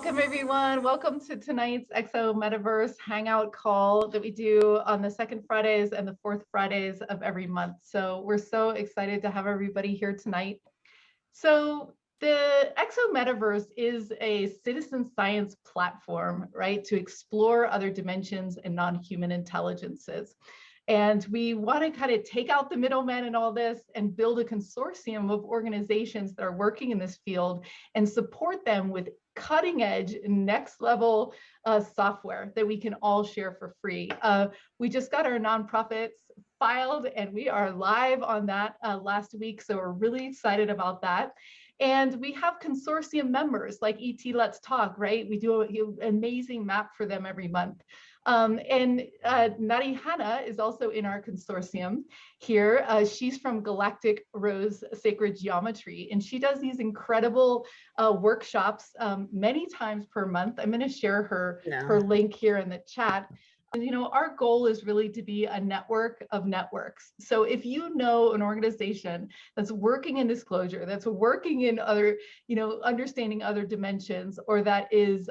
Welcome, everyone. Welcome to tonight's Exo Metaverse Hangout call that we do on the second Fridays and the fourth Fridays of every month. So we're so excited to have everybody here tonight. So the Exo Metaverse is a citizen science platform, right, to explore other dimensions and non-human intelligences. And we want to kind of take out the middlemen in all this and build a consortium of organizations that are working in this field and support them with cutting edge, next level software that we can all share for free. We just got our nonprofits filed and we are live on that last week. So we're really excited about that. And we have consortium members like ET Let's Talk, right? We do an amazing map for them every month. And Nadi Hana is also in our consortium here. She's from Galactic Rose Sacred Geometry, and she does these incredible workshops many times per month. I'm going to share her link here in the chat. You know, our goal is really to be a network of networks. So if you know an organization that's working in disclosure, that's working in other, understanding other dimensions, or that is,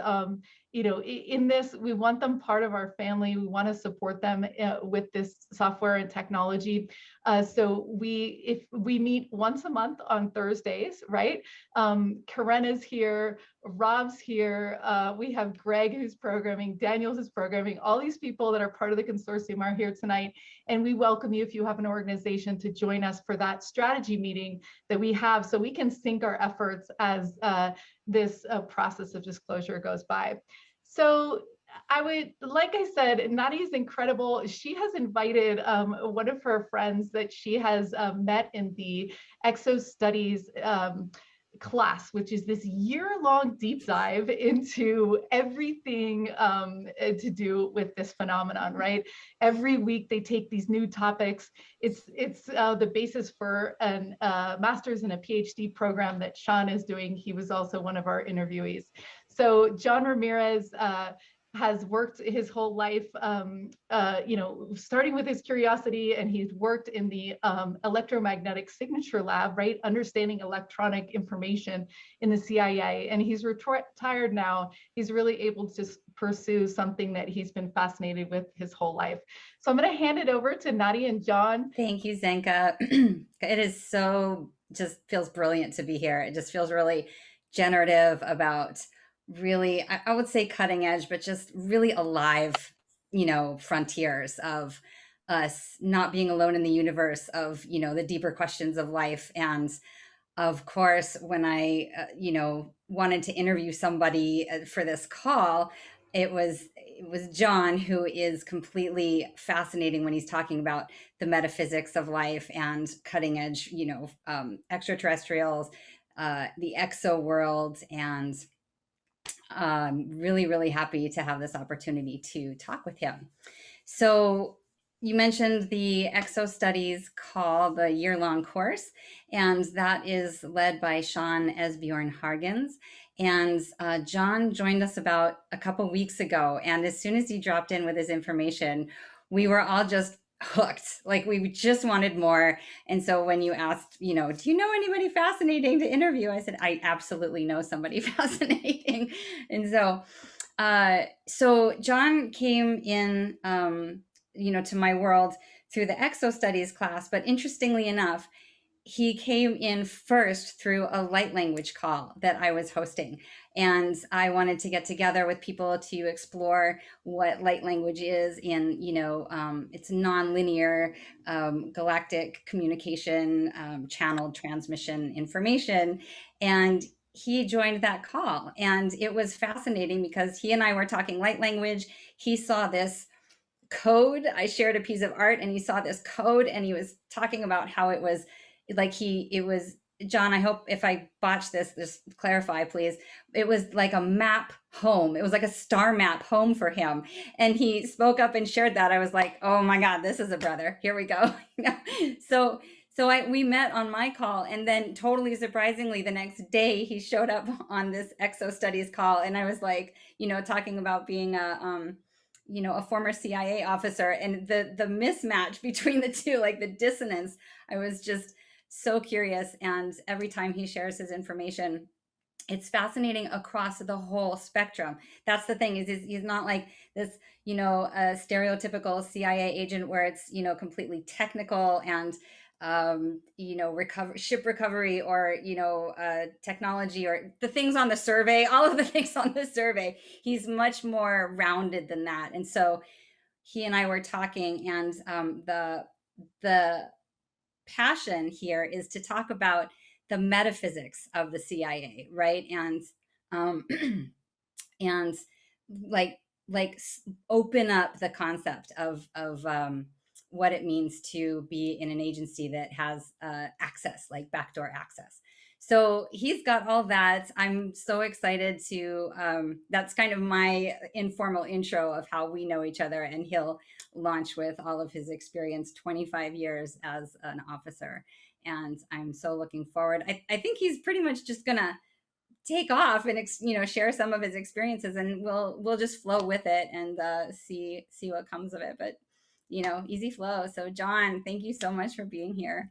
in this, we want them part of our family. We want to support them with this software and technology. So if we meet once a month on Thursdays, right? Karen is here, Rob's here. We have Greg who's programming, Daniel's is programming. All these people that are part of the consortium are here tonight. And we welcome you if you have an organization to join us for that strategy meeting that we have so we can sync our efforts as this process of disclosure goes by. So I would, like I said, Nadi is incredible. She has invited one of her friends that she has met in the Exo Studies class, which is this year-long deep dive into everything to do with this phenomenon, right? Every week they take these new topics. It's the basis for a master's and a PhD program that Sean is doing. He was also one of our interviewees. So John Ramirez has worked his whole life, starting with his curiosity, and he's worked in the electromagnetic signature lab, right? Understanding electronic information in the CIA. And he's retired now. He's really able to pursue something that he's been fascinated with his whole life. So I'm going to hand it over to Nadi and John. Thank you, Zenka. It is just feels brilliant to be here. It just feels really generative about really, I would say cutting edge, but just really alive, frontiers of us not being alone in the universe, of, the deeper questions of life. And of course, when I, wanted to interview somebody for this call, it was John, who is completely fascinating when he's talking about the metaphysics of life and cutting edge, extraterrestrials, the exo world, and really, really happy to have this opportunity to talk with him. So you mentioned the Exo Studies call, the year-long course, and that is led by Sean Esbjorn Hargens. And John joined us about a couple weeks ago. And as soon as he dropped in with his information, we were all just hooked. Like, we just wanted more. And so when you asked, do you know anybody fascinating to interview? I said, I absolutely know somebody fascinating. And so John came in, to my world through the Exo Studies class. But interestingly enough, he came in first through a light language call that I was hosting. And I wanted to get together with people to explore what light language is in, it's nonlinear galactic communication, channeled transmission information. And he joined that call. And it was fascinating because he and I were talking light language. He saw this code. I shared a piece of art and he saw this code, and he was talking about how it was like John, I hope if I botch this, just clarify, please. It was like a map home. It was like a star map home for him. And he spoke up and shared that. I was like, oh my God, this is a brother. Here we go. So we met on my call, and then totally surprisingly, the next day he showed up on this Exo Studies call. And I was like, talking about being a former CIA officer, and the mismatch between the two, like the dissonance. I was just so curious. And every time he shares his information, it's fascinating across the whole spectrum. That's the thing, is he's not like this, a stereotypical CIA agent where it's, completely technical and, ship recovery or, technology or the things on the survey, all of the things on the survey. He's much more rounded than that. And so he and I were talking, and the passion here is to talk about the metaphysics of the CIA, right? And and like open up the concept of what it means to be in an agency that has access, like backdoor access. So he's got all that. I'm so excited to, that's kind of my informal intro of how we know each other. And he'll launch with all of his experience, 25 years as an officer. And I'm so looking forward. I think he's pretty much just gonna take off and share some of his experiences, and we'll just flow with it and see what comes of it. But easy flow. So John, thank you so much for being here.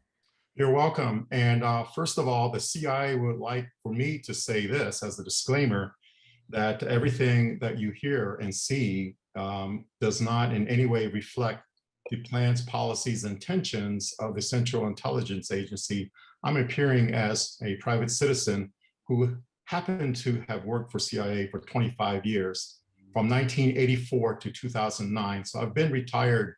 You're welcome. And first of all, the CIA would like for me to say this as a disclaimer, that everything that you hear and see does not in any way reflect the plans, policies, intentions of the Central Intelligence Agency. I'm appearing as a private citizen who happened to have worked for CIA for 25 years, from 1984 to 2009. So I've been retired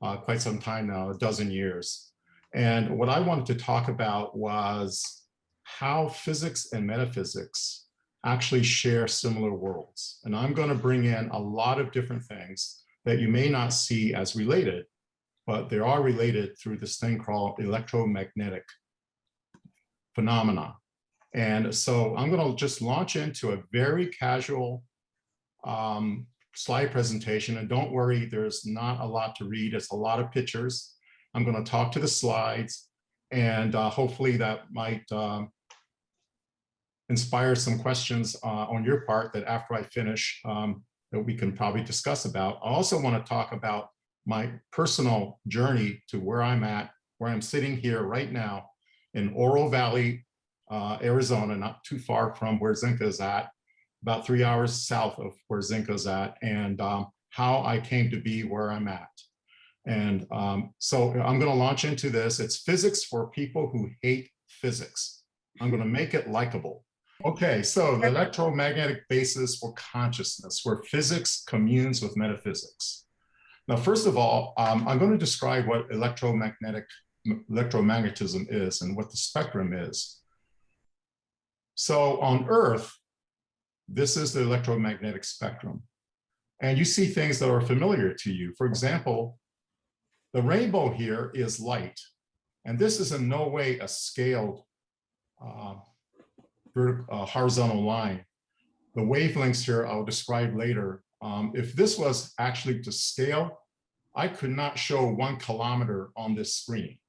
quite some time now, a dozen years. And what I wanted to talk about was how physics and metaphysics actually share similar worlds. And I'm going to bring in a lot of different things that you may not see as related, but they are related through this thing called electromagnetic phenomena. And so I'm going to just launch into a very casual slide presentation. And don't worry, there's not a lot to read. It's a lot of pictures. I'm going to talk to the slides, and hopefully that might inspire some questions on your part that after I finish, that we can probably discuss about. I also want to talk about my personal journey to where I'm at, where I'm sitting here right now in Oro Valley, Arizona, not too far from where Zinka is at, about 3 hours south of where Zinka is at, and how I came to be where I'm at. And so I'm going to launch into this. It's physics for people who hate physics. I'm going to make it likable. Okay, so the electromagnetic basis for consciousness, where physics communes with metaphysics. Now, first of all, I'm going to describe what electromagnetism is and what the spectrum is. So on Earth, this is the electromagnetic spectrum. And you see things that are familiar to you. For example, the rainbow here is light. And this is in no way a scaled horizontal line. The wavelengths here I'll describe later. If this was actually to scale, I could not show 1 kilometer on this screen.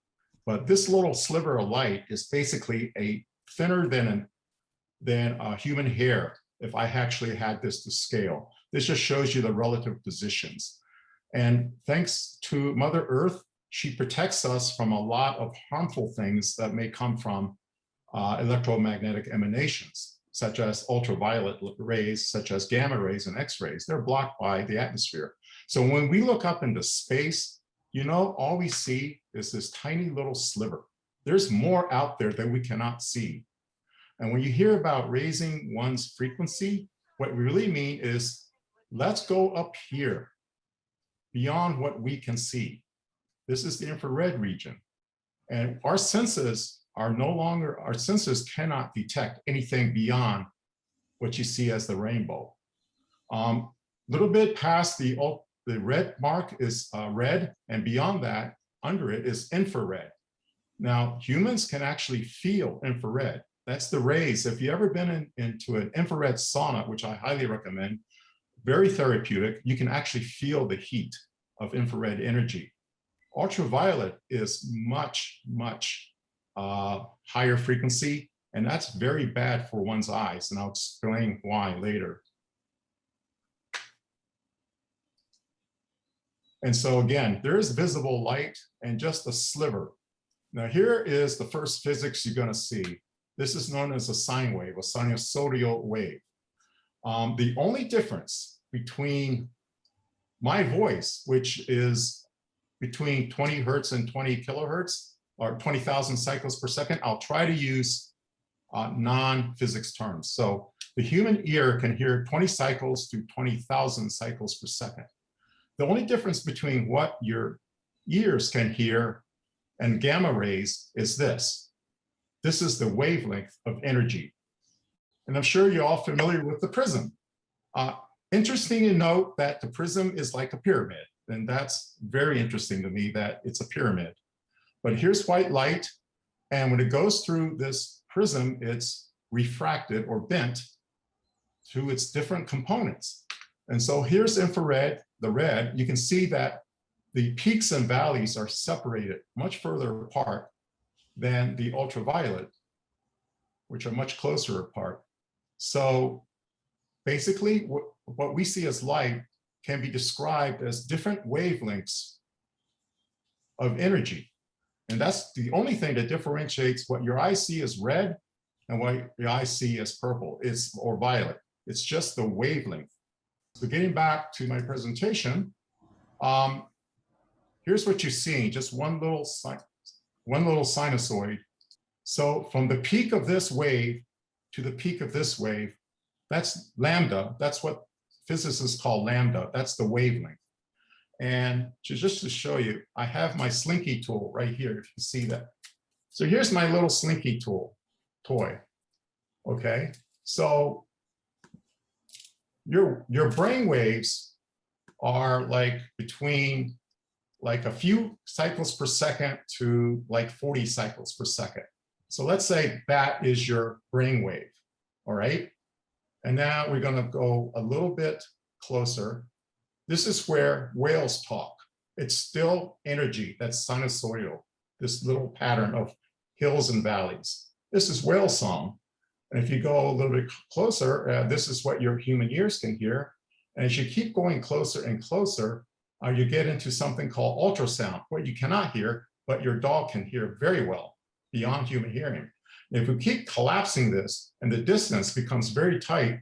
But this little sliver of light is basically a thinner than a human hair if I actually had this to scale. This just shows you the relative positions. And thanks to Mother Earth, she protects us from a lot of harmful things that may come from electromagnetic emanations, such as ultraviolet rays, such as gamma rays and X-rays. They're blocked by the atmosphere. So when we look up into space, all we see is this tiny little sliver. There's more out there that we cannot see. And when you hear about raising one's frequency, what we really mean is, let's go up here beyond what we can see. This is the infrared region. And our senses are no longer, our senses cannot detect anything beyond what you see as the rainbow. Little bit past the red mark is red, and beyond that, under it is infrared. Now, humans can actually feel infrared. That's the rays. If you've ever been into an infrared sauna, which I highly recommend, very therapeutic, you can actually feel the heat of infrared energy. Ultraviolet is much, much higher frequency, and that's very bad for one's eyes, and I'll explain why later. And so again, there is visible light and just a sliver. Now here is the first physics you're going to see. This is known as a sine wave, a sinusoidal wave. The only difference between my voice, which is between 20 hertz and 20 kilohertz, or 20,000 cycles per second, I'll try to use non-physics terms. So the human ear can hear 20 cycles to 20,000 cycles per second. The only difference between what your ears can hear and gamma rays is this. This is the wavelength of energy. And I'm sure you're all familiar with the prism. Interesting to note that the prism is like a pyramid. And that's very interesting to me that it's a pyramid. But here's white light. And when it goes through this prism, it's refracted or bent to its different components. And so here's infrared, the red. You can see that the peaks and valleys are separated much further apart than the ultraviolet, which are much closer apart. So basically, what we see as light can be described as different wavelengths of energy. And that's the only thing that differentiates what your eyes see as red and what your eyes see as purple, or violet. It's just the wavelength. So getting back to my presentation, here's what you're seeing, just one little sinusoid. So from the peak of this wave to the peak of this wave, that's lambda. That's what physicists call lambda. That's the wavelength. And just to show you, I have my slinky tool right here, if you see that. So here's my little slinky toy. Okay, so your brain waves are like between like a few cycles per second to like 40 cycles per second. So let's say that is your brain wave, all right? And now we're gonna go a little bit closer. This is where whales talk. It's still energy that's sinusoidal, this little pattern of hills and valleys. This is whale song. And if you go a little bit closer, this is what your human ears can hear. And as you keep going closer and closer, you get into something called ultrasound, what you cannot hear, but your dog can hear very well beyond human hearing. And if we keep collapsing this and the distance becomes very tight,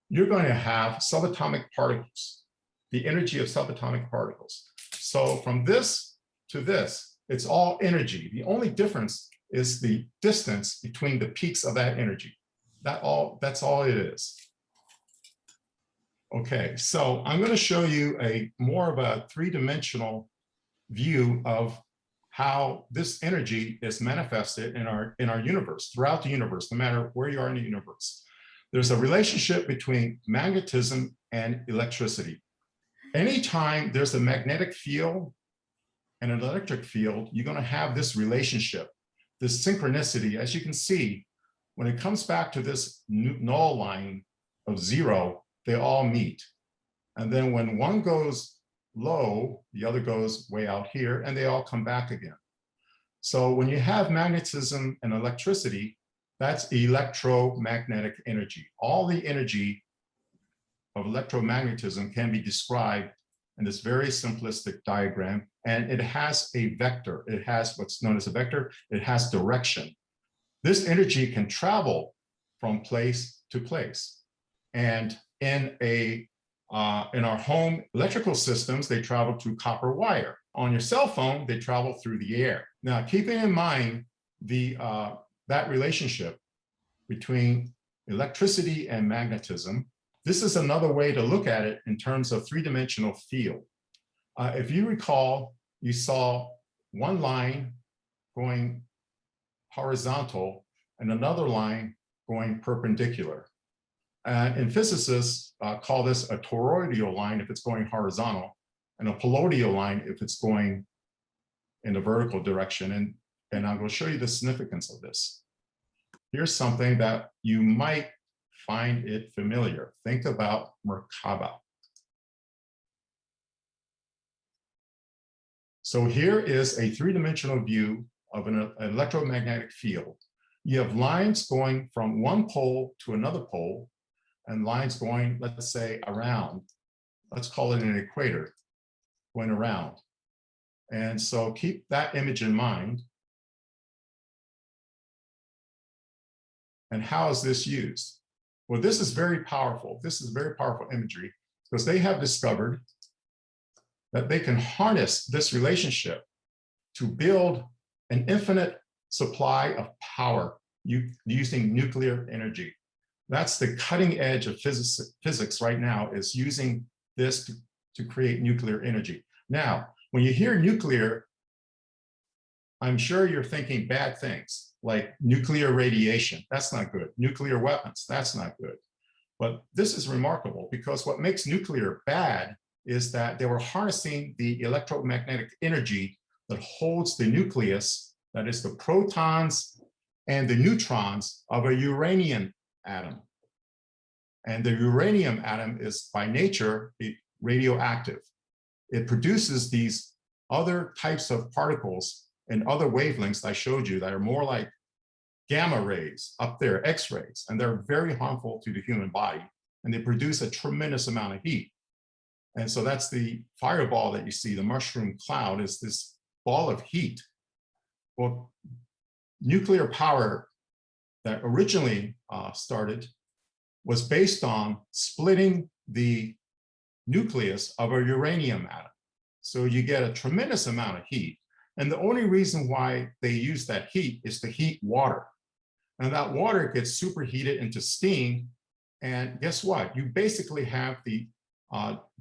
you're going to have subatomic particles, the energy of subatomic particles. So from this to this, it's all energy. The only difference is the distance between the peaks of that energy. That's all it is. Okay, so I'm going to show you more of a three-dimensional view of how this energy is manifested in our universe, throughout the universe, no matter where you are in the universe. There's a relationship between magnetism and electricity. Anytime there's a magnetic field and an electric field, you're going to have this relationship, this synchronicity. As you can see, when it comes back to this null line of 0, they all meet. And then when one goes low, the other goes way out here, and they all come back again. So when you have magnetism and electricity, that's electromagnetic energy. All the energy of electromagnetism can be described in this very simplistic diagram, and it has a vector. It has what's known as a vector. It has direction. This energy can travel from place to place. And in our home electrical systems, they travel through copper wire. On your cell phone, they travel through the air. Now, keeping in mind that relationship between electricity and magnetism, this is another way to look at it in terms of three-dimensional field. If you recall, you saw one line going horizontal and another line going perpendicular. And physicists call this a toroidal line if it's going horizontal, and a palladial line if it's going in the vertical direction. And I'm going to show you the significance of this. Here's something that you might find it familiar. Think about merkaba. So here is a three-dimensional view of an electromagnetic field. You have lines going from one pole to another pole, and lines going, let's say, around. Let's call it an equator, going around. And so keep that image in mind. And how is this used? Well, this is very powerful. This is very powerful imagery because they have discovered that they can harness this relationship to build an infinite supply of power using nuclear energy. That's the cutting edge of physics right now, is using this to create nuclear energy. Now, when you hear nuclear, I'm sure you're thinking bad things like nuclear radiation. That's not good. Nuclear weapons. That's not good. But this is remarkable because what makes nuclear bad is that they were harnessing the electromagnetic energy that holds the nucleus, that is the protons and the neutrons of a uranium atom. And the uranium atom is by nature radioactive. It produces these other types of particles and other wavelengths I showed you that are more like gamma rays up there, X-rays, and they're very harmful to the human body. And they produce a tremendous amount of heat. And so that's the fireball that you see, the mushroom cloud is this ball of heat. Well, nuclear power that originally started was based on splitting the nucleus of a uranium atom. So you get a tremendous amount of heat. And the only reason why they use that heat is to heat water. And that water gets superheated into steam. And guess what? You basically have the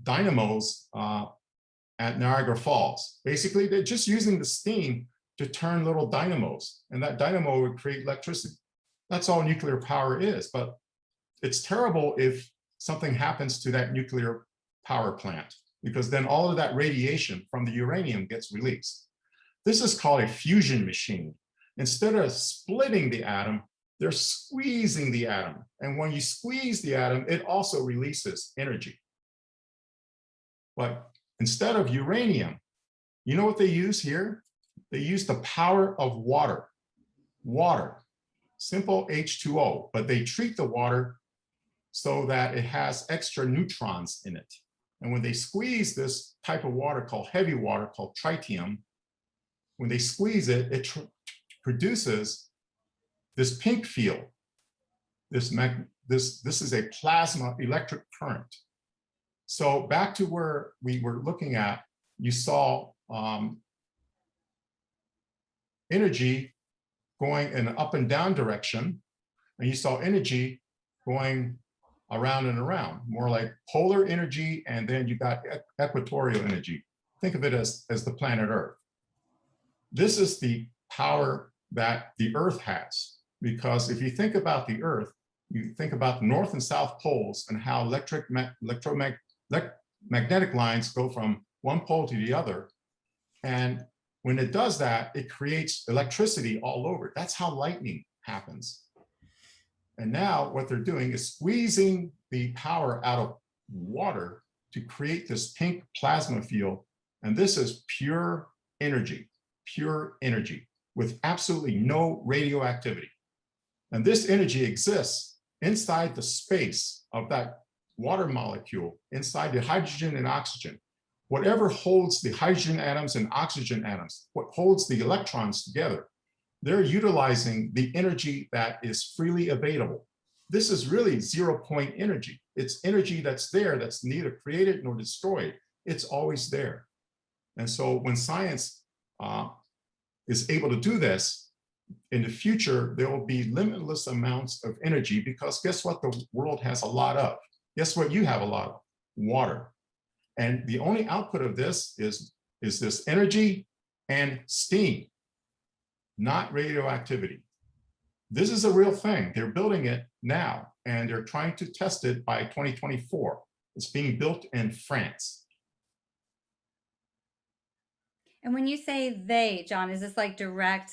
dynamos at Niagara Falls. Basically, they're just using the steam to turn little dynamos. And that dynamo would create electricity. That's all nuclear power is. But it's terrible if something happens to that nuclear power plant, because then all of that radiation from the uranium gets released. This is called a fusion machine. Instead of splitting the atom, they're squeezing the atom. And when you squeeze the atom, it also releases energy. But instead of uranium, you know what they use here? They use the power of water. Water, simple H2O, but they treat the water so that it has extra neutrons in it. And when they squeeze this type of water called heavy water, called tritium, when they squeeze it, it produces this pink field. This is a plasma electric current. So back to where we were looking at, you saw energy going in an up and down direction, and you saw energy going around and around, more like polar energy, and then you got equatorial energy. Think of it as the planet Earth. This is the power that the Earth has, because if you think about the Earth, you think about the north and south poles and how electromagnetic lines go from one pole to the other. And when it does that, it creates electricity all over. That's how lightning happens. And now what they're doing is squeezing the power out of water to create this pink plasma field. And this is pure energy with absolutely no radioactivity. And this energy exists inside the space of that water molecule, inside the hydrogen and oxygen. Whatever holds the hydrogen atoms and oxygen atoms, what holds the electrons together, they're utilizing the energy that is freely available. This is really 0-point energy. It's energy that's there, that's neither created nor destroyed. It's always there. And so when science is able to do this, in the future, there will be limitless amounts of energy, because guess what the world has a lot of? Guess what you have a lot of? Water. And the only output of this is this energy and steam, not radioactivity. This is a real thing. They're building it now, and they're trying to test it by 2024. It's being built in France. And when you say they, John, is this like direct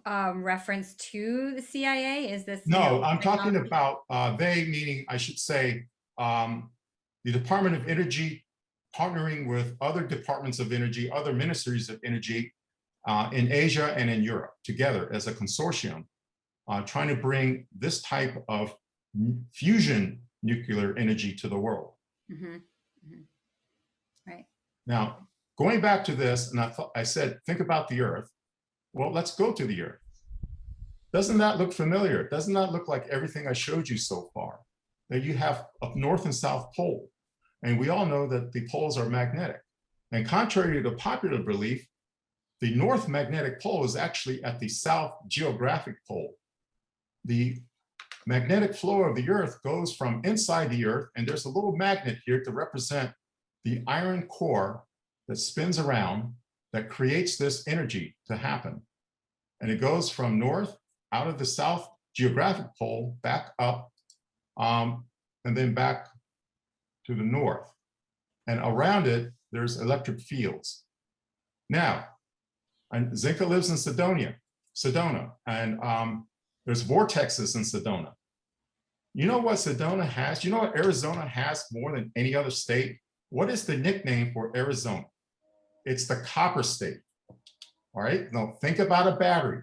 reference to the CIA? Is this? No, I'm talking about they, meaning I should say the Department of Energy partnering with other departments of energy, other ministries of energy in Asia and in Europe together as a consortium, trying to bring this type of fusion nuclear energy to the world. Mm-hmm. Mm-hmm. Right. Now, going back to this, and I said, think about the Earth. Well, let's go to the Earth. Doesn't that look familiar? Doesn't that look like everything I showed you so far? That you have a north and south pole. And we all know that the poles are magnetic. And contrary to the popular belief, the north magnetic pole is actually at the south geographic pole. The magnetic flow of the Earth goes from inside the Earth, and there's a little magnet here to represent the iron core that spins around that creates this energy to happen. And it goes from north out of the south geographic pole back up, and then back to the north. And around it, there's electric fields. Now, and Zinka lives in Sedona, and there's vortexes in Sedona. You know what Sedona has? You know what Arizona has more than any other state? What is the nickname for Arizona? It's the copper state. All right, now think about a battery.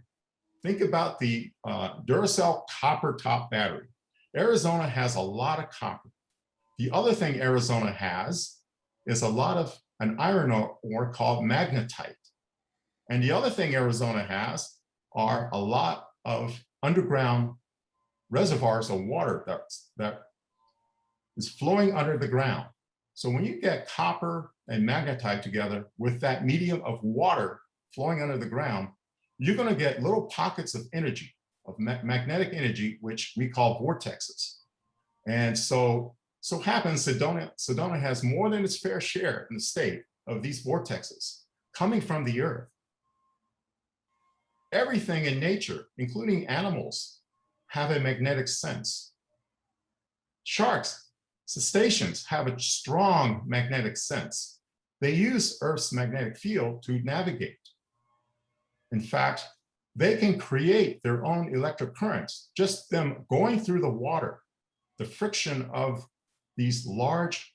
Think about the Duracell copper top battery. Arizona has a lot of copper. The other thing Arizona has is a lot of an iron ore called magnetite. And the other thing Arizona has are a lot of underground reservoirs of water that is flowing under the ground. So when you get copper and magnetite together with that medium of water flowing under the ground, you're going to get little pockets of energy, of magnetic energy, which we call vortexes. And so happens Sedona has more than its fair share in the state of these vortexes coming from the Earth. Everything in nature, including animals, have a magnetic sense. Sharks, cetaceans have a strong magnetic sense. They use Earth's magnetic field to navigate. In fact, they can create their own electric currents, just them going through the water. The friction of these large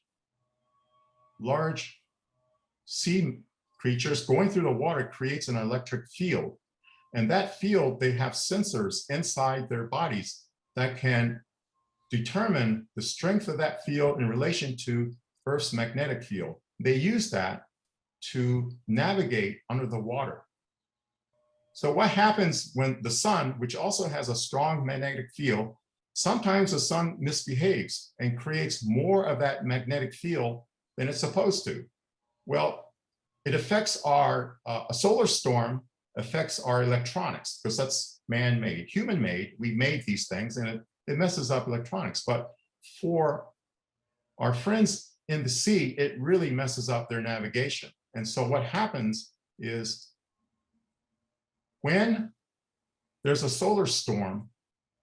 sea creatures going through the water creates an electric field. And that field, they have sensors inside their bodies that can determine the strength of that field in relation to Earth's magnetic field. They use that to navigate under the water. So what happens when the sun, which also has a strong magnetic field, sometimes the sun misbehaves and creates more of that magnetic field than it's supposed to? Well, it affects a solar storm affects our electronics, because that's man-made, human-made. We made these things, and it messes up electronics. But for our friends in the sea, it really messes up their navigation. And so what happens is when there's a solar storm,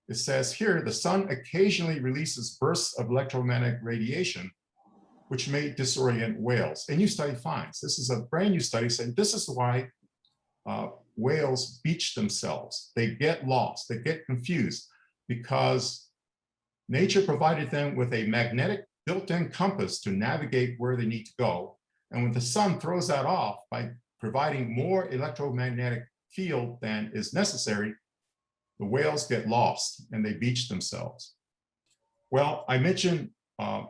it says here, the sun occasionally releases bursts of electromagnetic radiation, which may disorient whales. A new study finds, this is a brand new study saying this is why whales beach themselves. They get lost, they get confused, because nature provided them with a magnetic built-in compass to navigate where they need to go. And when the sun throws that off by providing more electromagnetic field than is necessary, the whales get lost and they beach themselves. Well, I mentioned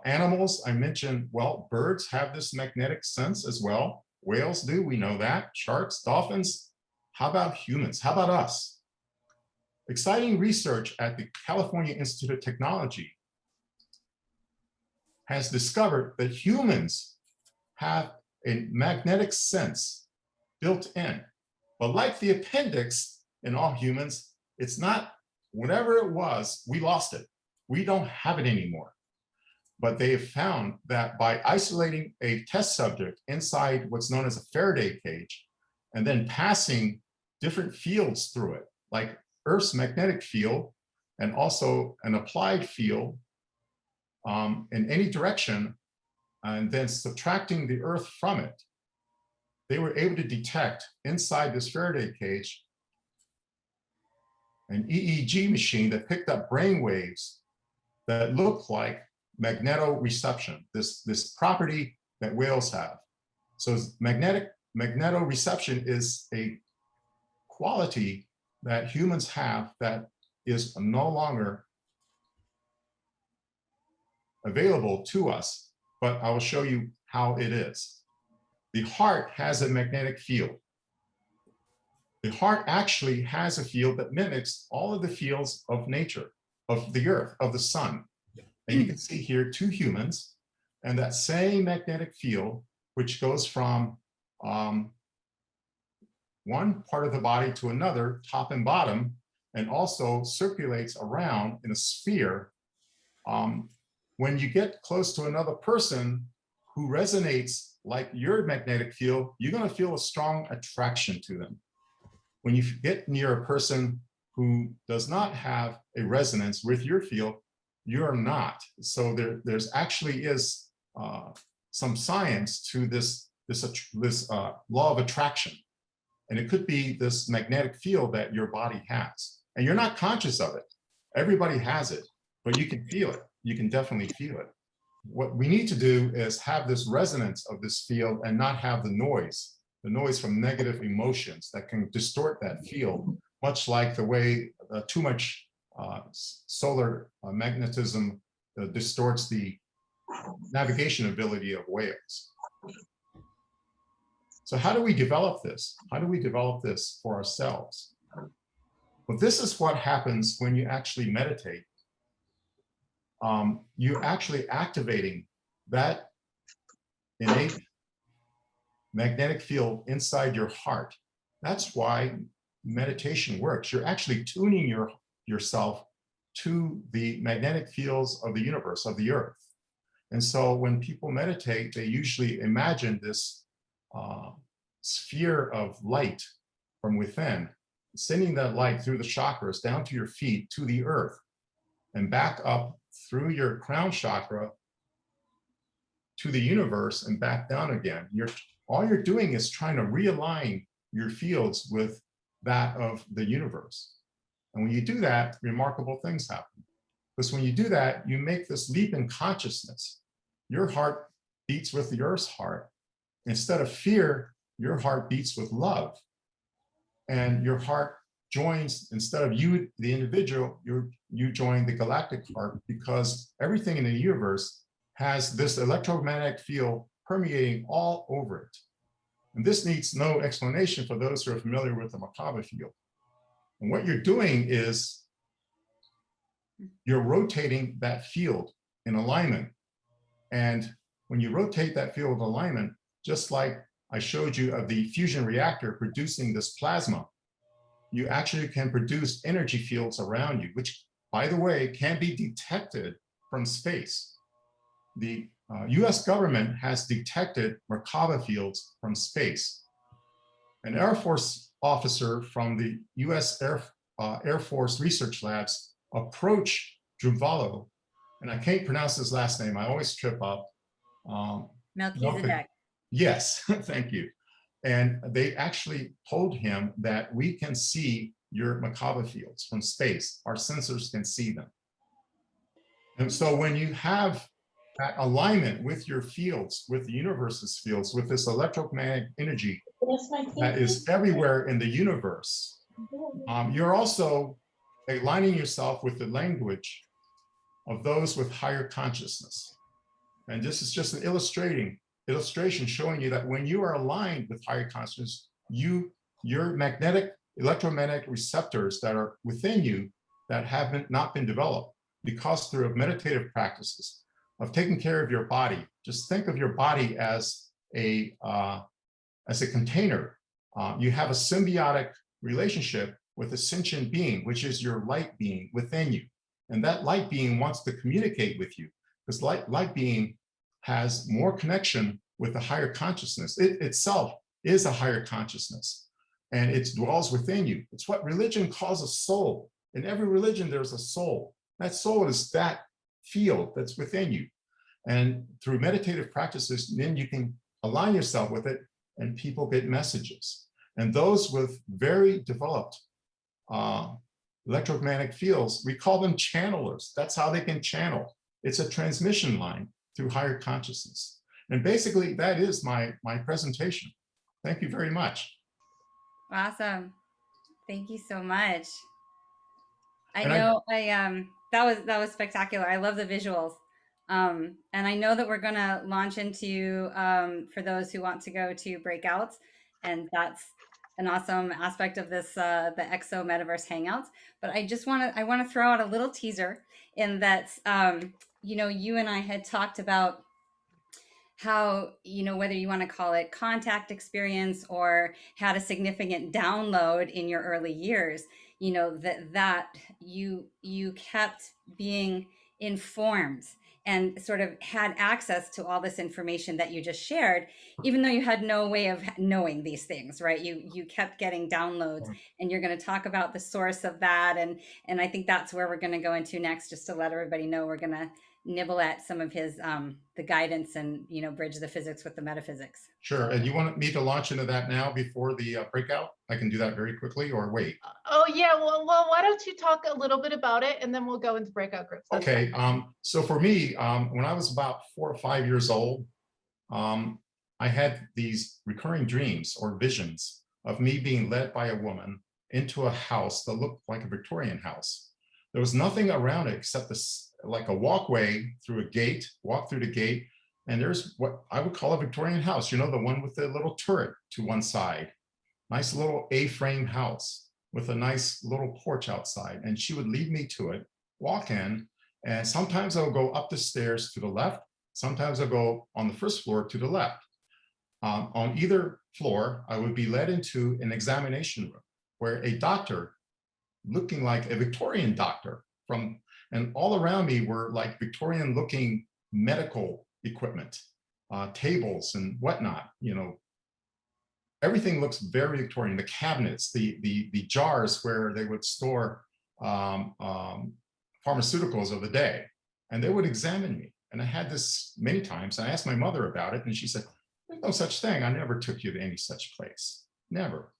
animals. I mentioned, well, birds have this magnetic sense as well. Whales do, we know that. Sharks, dolphins. How about humans? How about us? Exciting research at the California Institute of Technology has discovered that humans have a magnetic sense built in. But like the appendix in all humans, it's not, whatever it was, we lost it. We don't have it anymore. But they have found that by isolating a test subject inside what's known as a Faraday cage, and then passing different fields through it, like Earth's magnetic field, and also an applied field in any direction, and then subtracting the Earth from it, they were able to detect inside this Faraday cage an EEG machine that picked up brain waves that looked like magnetoreception, this property that whales have. So magnetoreception is a quality that humans have that is no longer available to us, but I will show you how it is. The heart has a magnetic field. The heart actually has a field that mimics all of the fields of nature, of the earth, of the sun. And you can see here 2 humans and that same magnetic field, which goes from one part of the body to another, top and bottom, and also circulates around in a sphere. When you get close to another person who resonates like your magnetic field, you're going to feel a strong attraction to them. When you get near a person who does not have a resonance with your field, you're not. So there's actually is some science to this law of attraction. And it could be this magnetic field that your body has. And you're not conscious of it. Everybody has it, but you can feel it. You can definitely feel it. What we need to do is have this resonance of this field and not have the noise from negative emotions that can distort that field, much like the way too much solar magnetism distorts the navigation ability of whales. So how do we develop this? How do we develop this for ourselves? Well, this is what happens when you actually meditate. You're actually activating that innate magnetic field inside your heart. That's why meditation works. You're actually tuning yourself to the magnetic fields of the universe, of the earth. And so when people meditate, they usually imagine this sphere of light from within, sending that light through the chakras down to your feet, to the earth, and back up through your crown chakra to the universe and back down again. All you're doing is trying to realign your fields with that of the universe. And when you do that, remarkable things happen. Because when you do that, you make this leap in consciousness. Your heart beats with the earth's heart. Instead of fear, your heart beats with love. And your heart joins, instead of you, the individual, you join the galactic heart, because everything in the universe has this electromagnetic field permeating all over it. And this needs no explanation for those who are familiar with the merkaba field. And what you're doing is you're rotating that field in alignment. And when you rotate that field in alignment, just like I showed you of the fusion reactor producing this plasma, you actually can produce energy fields around you, which, by the way, can be detected from space. The US government has detected merkaba fields from space. An Air Force officer from the US Air Force Research Labs approached Druvalo, and I can't pronounce his last name, I always trip up. Melchizedek. Yes, thank you. And they actually told him that we can see your merkaba fields from space. Our sensors can see them. And so when you have that alignment with your fields, with the universe's fields, with this electromagnetic energy that is everywhere in the universe, you're also aligning yourself with the language of those with higher consciousness. And this is just an illustration showing you that when you are aligned with higher consciousness, your electromagnetic receptors that are within you that have not been developed because through meditative practices of taking care of your body. Just think of your body as a container. You have a symbiotic relationship with a sentient being, which is your light being within you. And that light being wants to communicate with you, because light being has more connection with the higher consciousness. It itself is a higher consciousness, and it dwells within you. It's what religion calls a soul. In every religion, there's a soul. That soul is that field that's within you. And through meditative practices, then you can align yourself with it, and people get messages. And those with very developed electromagnetic fields, we call them channelers. That's how they can channel. It's a transmission line through higher consciousness. And basically, that is my presentation. Thank you very much. Awesome. Thank you so much. That was spectacular. I love the visuals. And I know that we're going to launch into, for those who want to go to breakouts, and that's an awesome aspect of this, the Exo Metaverse Hangouts. But I want to throw out a little teaser in that, you know, you and I had talked about how, you know, whether you want to call it contact experience or had a significant download in your early years, you know, that you kept being informed and sort of had access to all this information that you just shared, even though you had no way of knowing these things, right? You kept getting downloads, and you're going to talk about the source of that, and I think that's where we're going to go into next, just to let everybody know we're going to nibble at some of his the guidance and, you know, bridge the physics with the metaphysics. Sure. And you want me to launch into that now before the breakout? I can do that very quickly, or wait. Oh yeah, well, why don't you talk a little bit about it, and then we'll go into breakout groups. That's okay. fine. So for me, when I was about 4 or 5 years old, I had these recurring dreams or visions of me being led by a woman into a house that looked like a Victorian house. There was nothing around it except this, like a walkway through a gate, walk through the gate, and there's what I would call a Victorian house, you know, the one with the little turret to one side. Nice little A-frame house with a nice little porch outside. And she would lead me to it, walk in, and sometimes I'll go up the stairs to the left, sometimes I'll go on the first floor to the left. On either floor, I would be led into an examination room where a doctor, looking like a Victorian doctor, and all around me were like Victorian looking medical equipment, tables and whatnot, you know. Everything looks very Victorian. The cabinets, the jars where they would store pharmaceuticals of the day, and they would examine me. And I had this many times. I asked my mother about it, and she said, "There's no such thing. I never took you to any such place, never."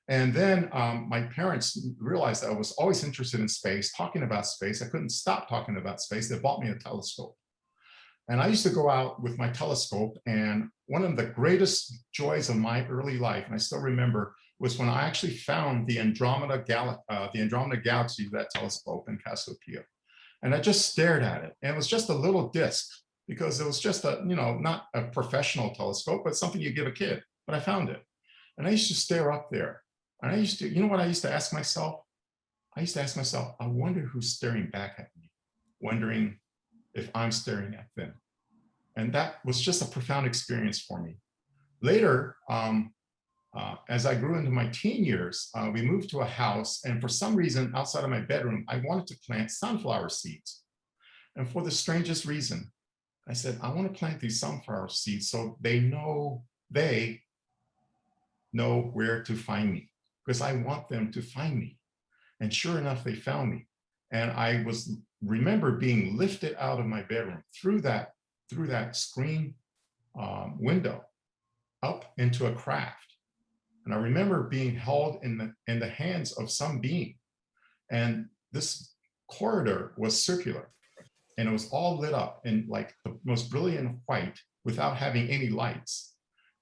And then my parents realized that I was always interested in space, talking about space. I couldn't stop talking about space. They bought me a telescope. And I used to go out with my telescope, and one of the greatest joys of my early life, and I still remember, was when I actually found the Andromeda Galaxy, that telescope in Cassiopeia. And I just stared at it. And it was just a little disc, because it was just a, you know, not a professional telescope, but something you give a kid. But I found it. And I used to stare up there. And I used to, you know what I used to ask myself? I used to ask myself, I wonder who's staring back at me, wondering if I'm staring at them. And that was just a profound experience for me. Later, as I grew into my teen years, we moved to a house, and for some reason outside of my bedroom, I wanted to plant sunflower seeds. And for the strangest reason, I said, I want to plant these sunflower seeds so they know where to find me, because I want them to find me. And sure enough, they found me. And I remember being lifted out of my bedroom through that screen window up into a craft. And I remember being held in the hands of some being. And this corridor was circular, and it was all lit up in like the most brilliant white without having any lights.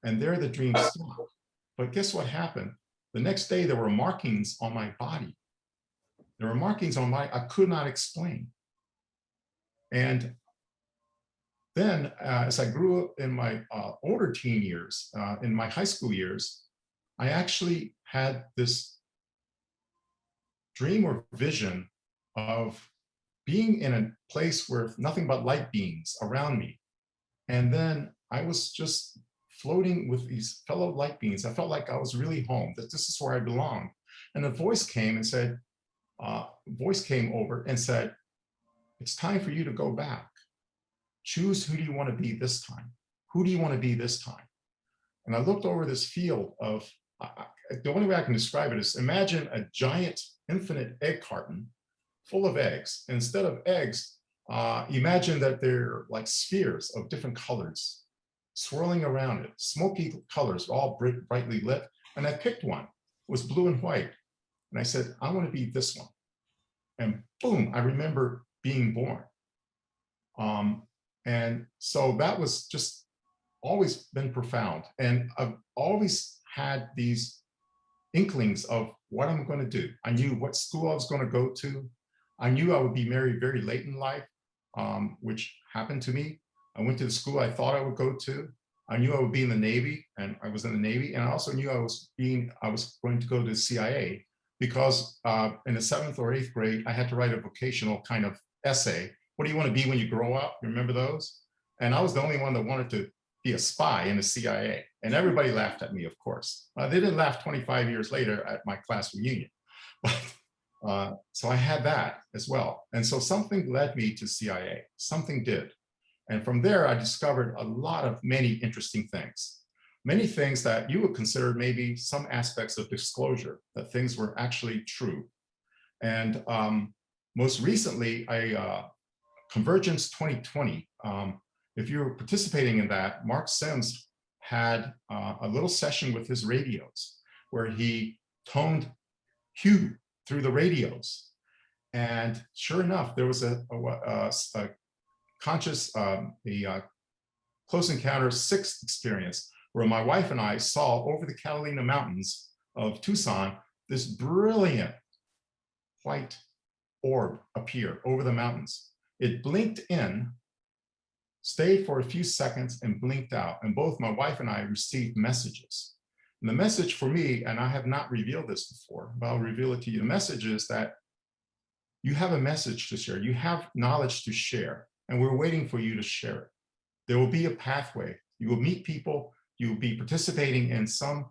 And there the dream stopped. But guess what happened? The next day, there were markings on my body. There were markings on I could not explain. And then as I grew up in my older teen years, in my high school years, I actually had this dream or vision of being in a place where nothing but light beings around me. And then I was just floating with these fellow light beings. I felt like I was really home, that this is where I belong. And a voice came and said, came over and said, it's time for you to go back. Choose who do you want to be this time? Who do you want to be this time? And I looked over this field of, the only way I can describe it is, imagine a giant infinite egg carton full of eggs. And instead of eggs, imagine that they're like spheres of different colors swirling around it, smoky colors, all brightly lit. And I picked one, it was blue and white. And I said, I want to be this one. And boom, I remember being born. And so that was just always been profound. And I've always had these inklings of what I'm going to do. I knew what school I was going to go to. I knew I would be married very late in life, which happened to me. I went to the school I thought I would go to. I knew I would be in the Navy, and I was in the Navy, and I also knew I was going to go to the CIA, because in the 7th or 8th grade, I had to write a vocational kind of essay. What do you want to be when you grow up? You remember those? And I was the only one that wanted to be a spy in the CIA. And everybody laughed at me, of course. They didn't laugh 25 years later at my class reunion. So I had that as well. And so something led me to CIA. Something did. And from there, I discovered many interesting things. Many things that you would consider maybe some aspects of disclosure, that things were actually true. And most recently, Convergence 2020, if you're participating in that, Mark Sims had a little session with his radios where he toned hue through the radios. And sure enough, there was a conscious, Close Encounters 6 experience where my wife and I saw over the Catalina Mountains of Tucson, this brilliant white orb appear over the mountains. It blinked in, stayed for a few seconds, and blinked out. And both my wife and I received messages. And the message for me, and I have not revealed this before, but I'll reveal it to you. The message is that you have a message to share. You have knowledge to share, and we're waiting for you to share it. There will be a pathway. You will meet people. You will be participating in some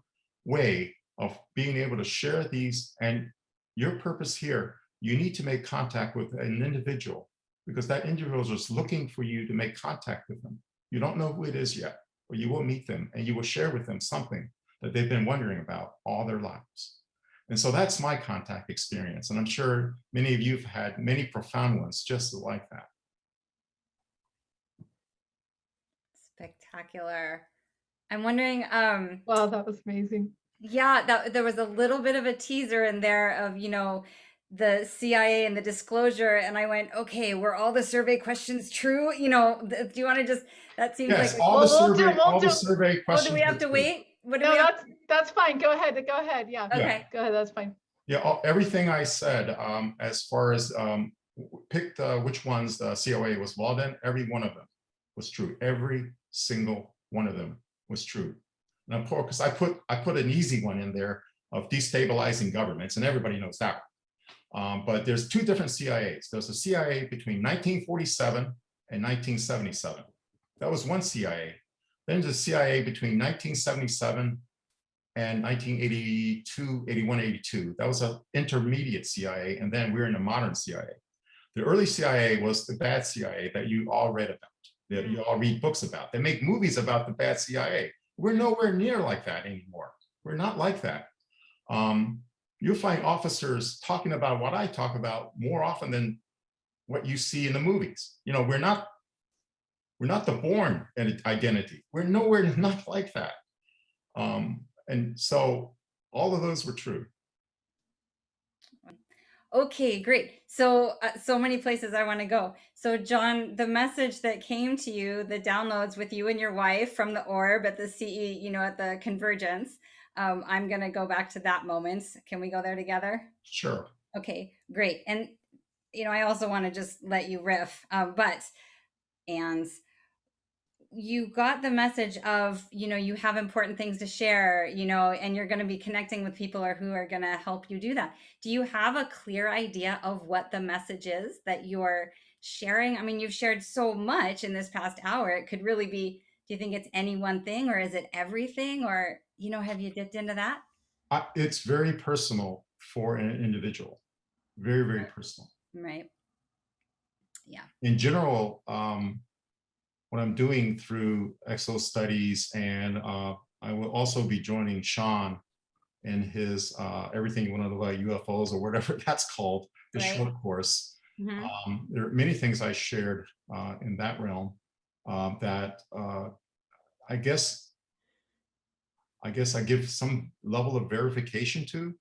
way of being able to share these. And your purpose here, you need to make contact with an individual, because that individual is looking for you to make contact with them. You don't know who it is yet, but you will meet them and you will share with them something that they've been wondering about all their lives. And so that's my contact experience. And I'm sure many of you have had many profound ones just like that. Spectacular. I'm wondering, Wow, that was amazing. yeah, there was a little bit of a teaser in there of, the CIA and the disclosure. And I went, okay, were all the survey questions true? Do you want to just, that seems Yes, like, all the We'll survey oh, questions. do we have to true. wait? What do No, we have? that's fine. Go ahead. Yeah. Okay. Go ahead. That's fine. Yeah, everything I said, as far as picked which ones the COA was involved in, every one of them was true. Every single one of them was true. And of course, I put an easy one in there of destabilizing governments, and everybody knows that one. But there's 2 different CIAs. There's a CIA between 1947 and 1977. That was one CIA. Then there's a CIA between 1977 and 1982, 81, 82. That was an intermediate CIA, and then we're in a modern CIA. The early CIA was the bad CIA that you all read about, that you all read books about. They make movies about the bad CIA. We're nowhere near like that anymore. We're not like that. You'll find officers talking about what I talk about more often than what you see in the movies. We're not the Bourne identity. We're nowhere not like that. And so all of those were true. Okay, great. So, so many places I want to go. So, John, the message that came to you, the downloads with you and your wife from the orb at the CE, at the Convergence. I'm going to go back to that moment. Can we go there together? Sure. Okay, great. And, I also want to just let you riff, and you got the message of, you have important things to share, and you're going to be connecting with people who are going to help you do that. Do you have a clear idea of what the message is that you're sharing? I mean, you've shared so much in this past hour. It could really be, do you think it's any one thing, or is it everything? Or, have you dipped into that? It's very personal for an individual. Very, very personal. Right. Yeah. In general, what I'm doing through Exo studies, and I will also be joining Sean in his Everything You Want to Know About UFOs, or whatever that's called, the Right. short course. Mm-hmm. There are many things I shared in that realm that I guess I give some level of verification to,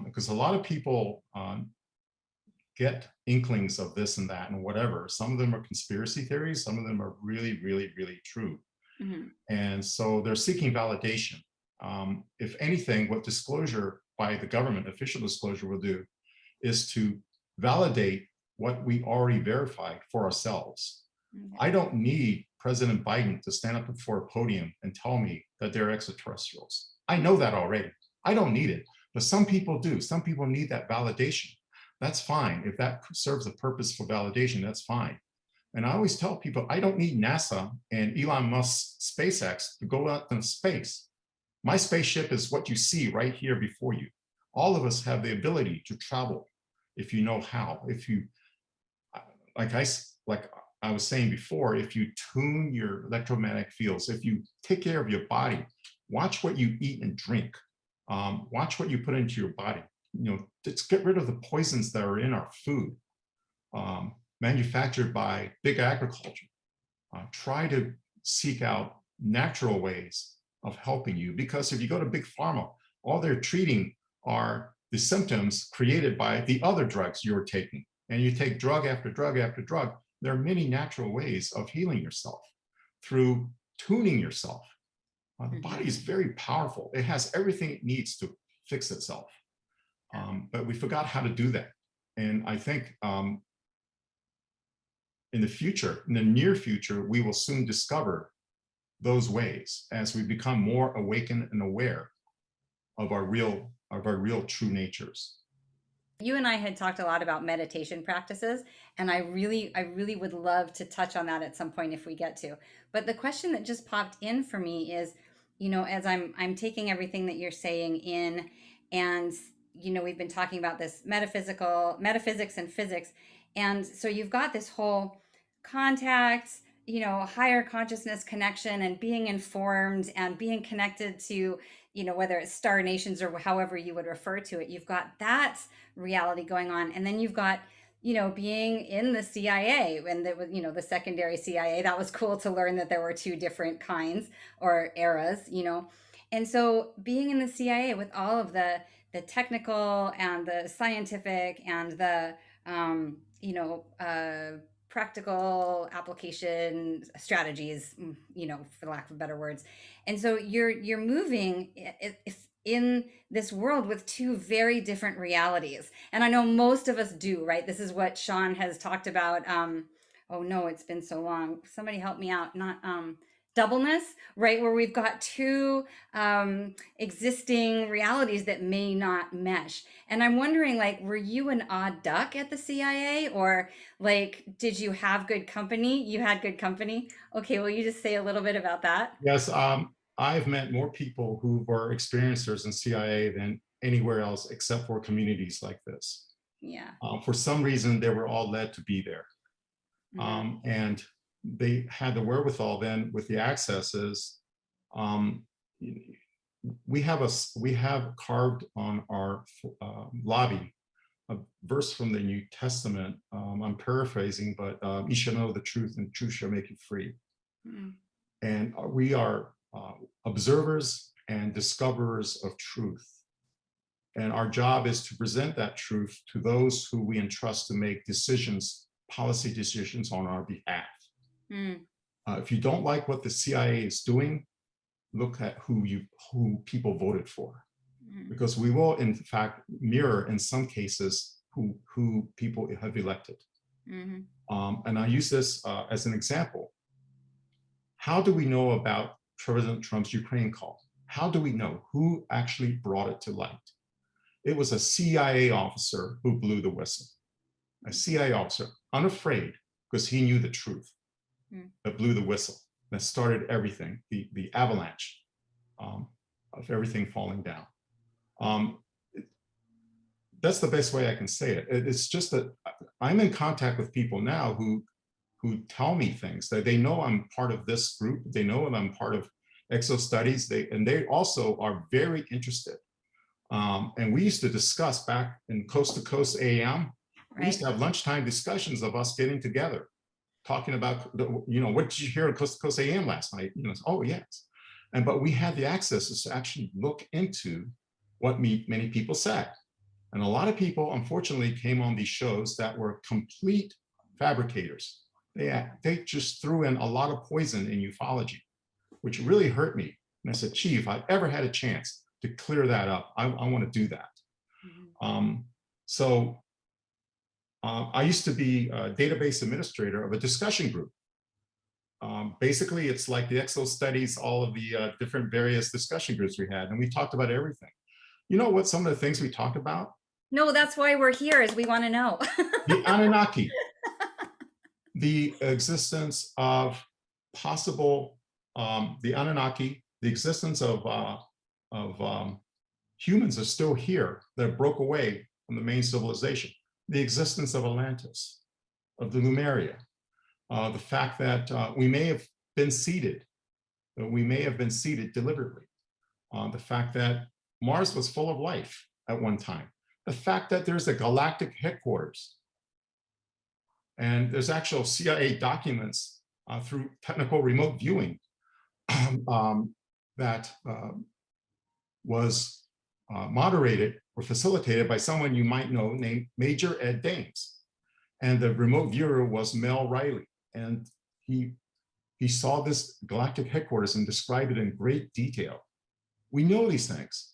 because a lot of people get inklings of this and that and whatever. Some of them are conspiracy theories. Some of them are really, really, really true. Mm-hmm. And so they're seeking validation. If anything, what disclosure by the government, official disclosure, will do is to validate what we already verified for ourselves. Okay. I don't need President Biden to stand up before a podium and tell me that they're extraterrestrials. I know that already. I don't need it, but some people do. Some people need that validation. That's fine. If that serves a purpose for validation, that's fine. And I always tell people, I don't need NASA and Elon Musk's SpaceX to go out in space. My spaceship is what you see right here before you. All of us have the ability to travel if you know how. If you, like I was saying before, if you tune your electromagnetic fields, if you take care of your body, watch what you eat and drink, watch what you put into your body. You know, let's get rid of the poisons that are in our food, manufactured by big agriculture. Try to seek out natural ways of helping you, because if you go to big pharma, all they're treating are the symptoms created by the other drugs you're taking. And you take drug after drug after drug. There are many natural ways of healing yourself through tuning yourself. The body is very powerful. It has everything it needs to fix itself. But we forgot how to do that. And I think in the future, in the near future, we will soon discover those ways as we become more awakened and aware of our real true natures. You and I had talked a lot about meditation practices, and I really would love to touch on that at some point if we get to. But the question that just popped in for me is, you know, as I'm taking everything that you're saying in, and you know, we've been talking about this metaphysics and physics, and so you've got this whole contact, you know, higher consciousness connection and being informed and being connected to, you know, whether it's star nations or however you would refer to it. You've got that reality going on. And then you've got, you know, being in the CIA and the, you know, the secondary CIA. That was cool to learn that there were two different kinds or eras, you know. And so being in the CIA with all of the technical and the scientific and the, you know, practical application strategies, you know, for lack of better words. And so you're moving in this world with two very different realities. And I know most of us do, right? This is what Sean has talked about. Oh no, it's been so long. Somebody help me out. Not doubleness, right? Where we've got two existing realities that may not mesh. And I'm wondering, like, were you an odd duck at the CIA, or like, did you have good company? You had good company. Okay, will you just say a little bit about that? Yes, I've met more people who were experiencers in CIA than anywhere else except for communities like this. Yeah. For some reason, they were all led to be there. And they had the wherewithal then with the accesses. We have carved on our lobby a verse from the New Testament. I'm paraphrasing, but you shall know the truth and truth shall make you free. And we are observers and discoverers of truth. And our job is to present that truth to those who we entrust to make decisions, policy decisions on our behalf. If you don't like what the CIA is doing, look at who people voted for, because we will in fact mirror in some cases who people have elected. And I use this as an example. How do we know about President Trump's Ukraine call? How do we know who actually brought it to light? It was a CIA officer who blew the whistle. A CIA officer, unafraid, because he knew the truth, that blew the whistle, that started everything, the avalanche of everything falling down. That's the best way I can say it. It's just that I'm in contact with people now who tell me things, that they know I'm part of this group, they know that I'm part of Exo Studies, and they also are very interested. And we used to discuss back in Coast to Coast AM, we used to have lunchtime discussions of us getting together, talking about, you know, what did you hear at Coast to Coast AM last night? You know, oh yes. But we had the access to actually look into what many people said. And a lot of people, unfortunately, came on these shows that were complete fabricators. They just threw in a lot of poison in ufology, which really hurt me. And I said, Chief, if I ever had a chance to clear that up, I want to do that. I used to be a database administrator of a discussion group basically, it's like the Exo studies, all of the different various discussion groups we had, and we talked about everything. You know what some of the things we talked about? No, that's why we're here, is we want to know. The Anunnaki, the existence of possible, the Anunnaki, the existence of humans are still here that broke away from the main civilization, the existence of Atlantis, of the Lemuria, the fact that we may have been seeded, deliberately, the fact that Mars was full of life at one time, the fact that there's a galactic headquarters, and there's actual CIA documents through technical remote viewing that was moderated or facilitated by someone you might know named Major Ed Dames. And the remote viewer was Mel Riley. And he saw this galactic headquarters and described it in great detail. We know these things.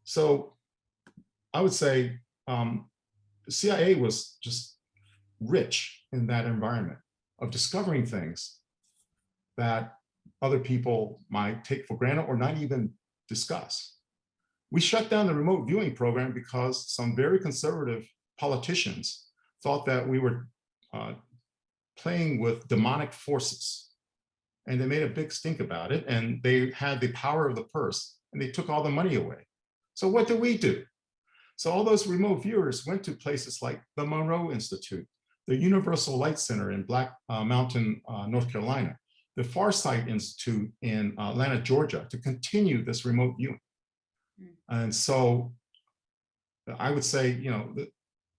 So I would say the CIA was just rich in that environment of discovering things that other people might take for granted or not even discuss. We shut down the remote viewing program because some very conservative politicians thought that we were playing with demonic forces. And they made a big stink about it, and they had the power of the purse, and they took all the money away. So what did we do? So all those remote viewers went to places like the Monroe Institute, the Universal Light Center in Black Mountain, North Carolina, the Farsight Institute in Atlanta, Georgia, to continue this remote viewing. And so I would say, you know,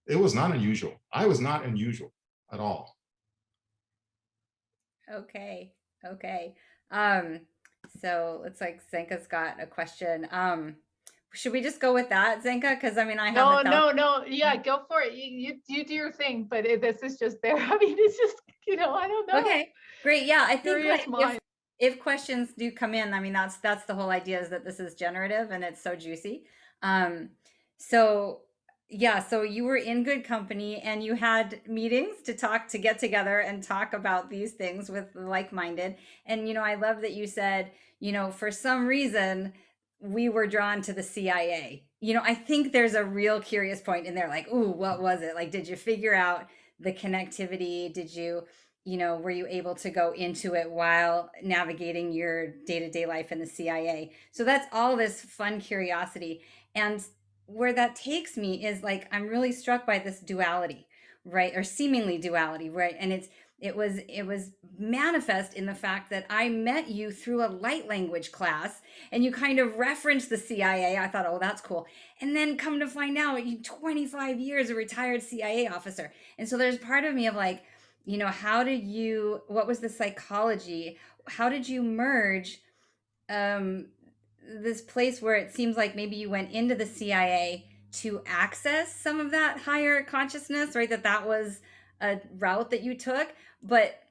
it was not unusual. I was not unusual at all. Okay. So looks like Zenka's got a question. Should we just go with that, Zenka? Because I mean, I have no. Yeah, go for it. You do your thing, but this is just there. I mean, it's just, you know, I don't know. Okay, great. Yeah, I think Curious if questions do come in, I mean, that's the whole idea, is that this is generative and it's so juicy. So yeah, so you were in good company and you had meetings to get together and talk about these things with like-minded. And, you know, I love that you said, you know, for some reason, we were drawn to the CIA. You know, I think there's a real curious point in there, like, ooh, what was it? Like, did you figure out the connectivity? Did you, you know, were you able to go into it while navigating your day-to-day life in the CIA? So that's all this fun curiosity. And where that takes me is, like, I'm really struck by this duality, right? Or seemingly duality, right? And it was manifest in the fact that I met you through a light language class, and you kind of referenced the CIA. I thought, oh, that's cool. And then come to find out, you 25 years a retired CIA officer. And so there's part of me of like, you know, what was the psychology? How did you merge this place where it seems like maybe you went into the CIA to access some of that higher consciousness, right? That was a route that you took. But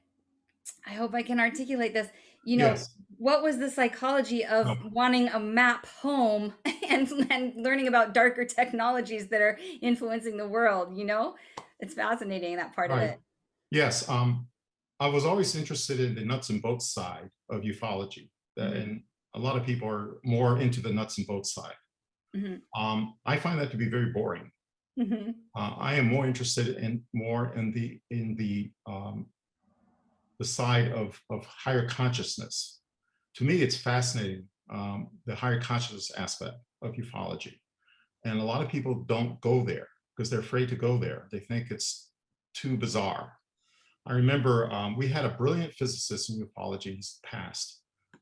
I hope I can articulate this. You know, Yes. What was the psychology of wanting a map home and learning about darker technologies that are influencing the world? You know, it's fascinating, that part of it. Yes. I was always interested in the nuts and bolts side of ufology, and a lot of people are more into the nuts and bolts side. I find that to be very boring. I am more interested in the side of higher consciousness. To me, it's fascinating, the higher consciousness aspect of ufology. And a lot of people don't go there because they're afraid to go there. They think it's too bizarre. I remember we had a brilliant physicist in ufology. He's passed.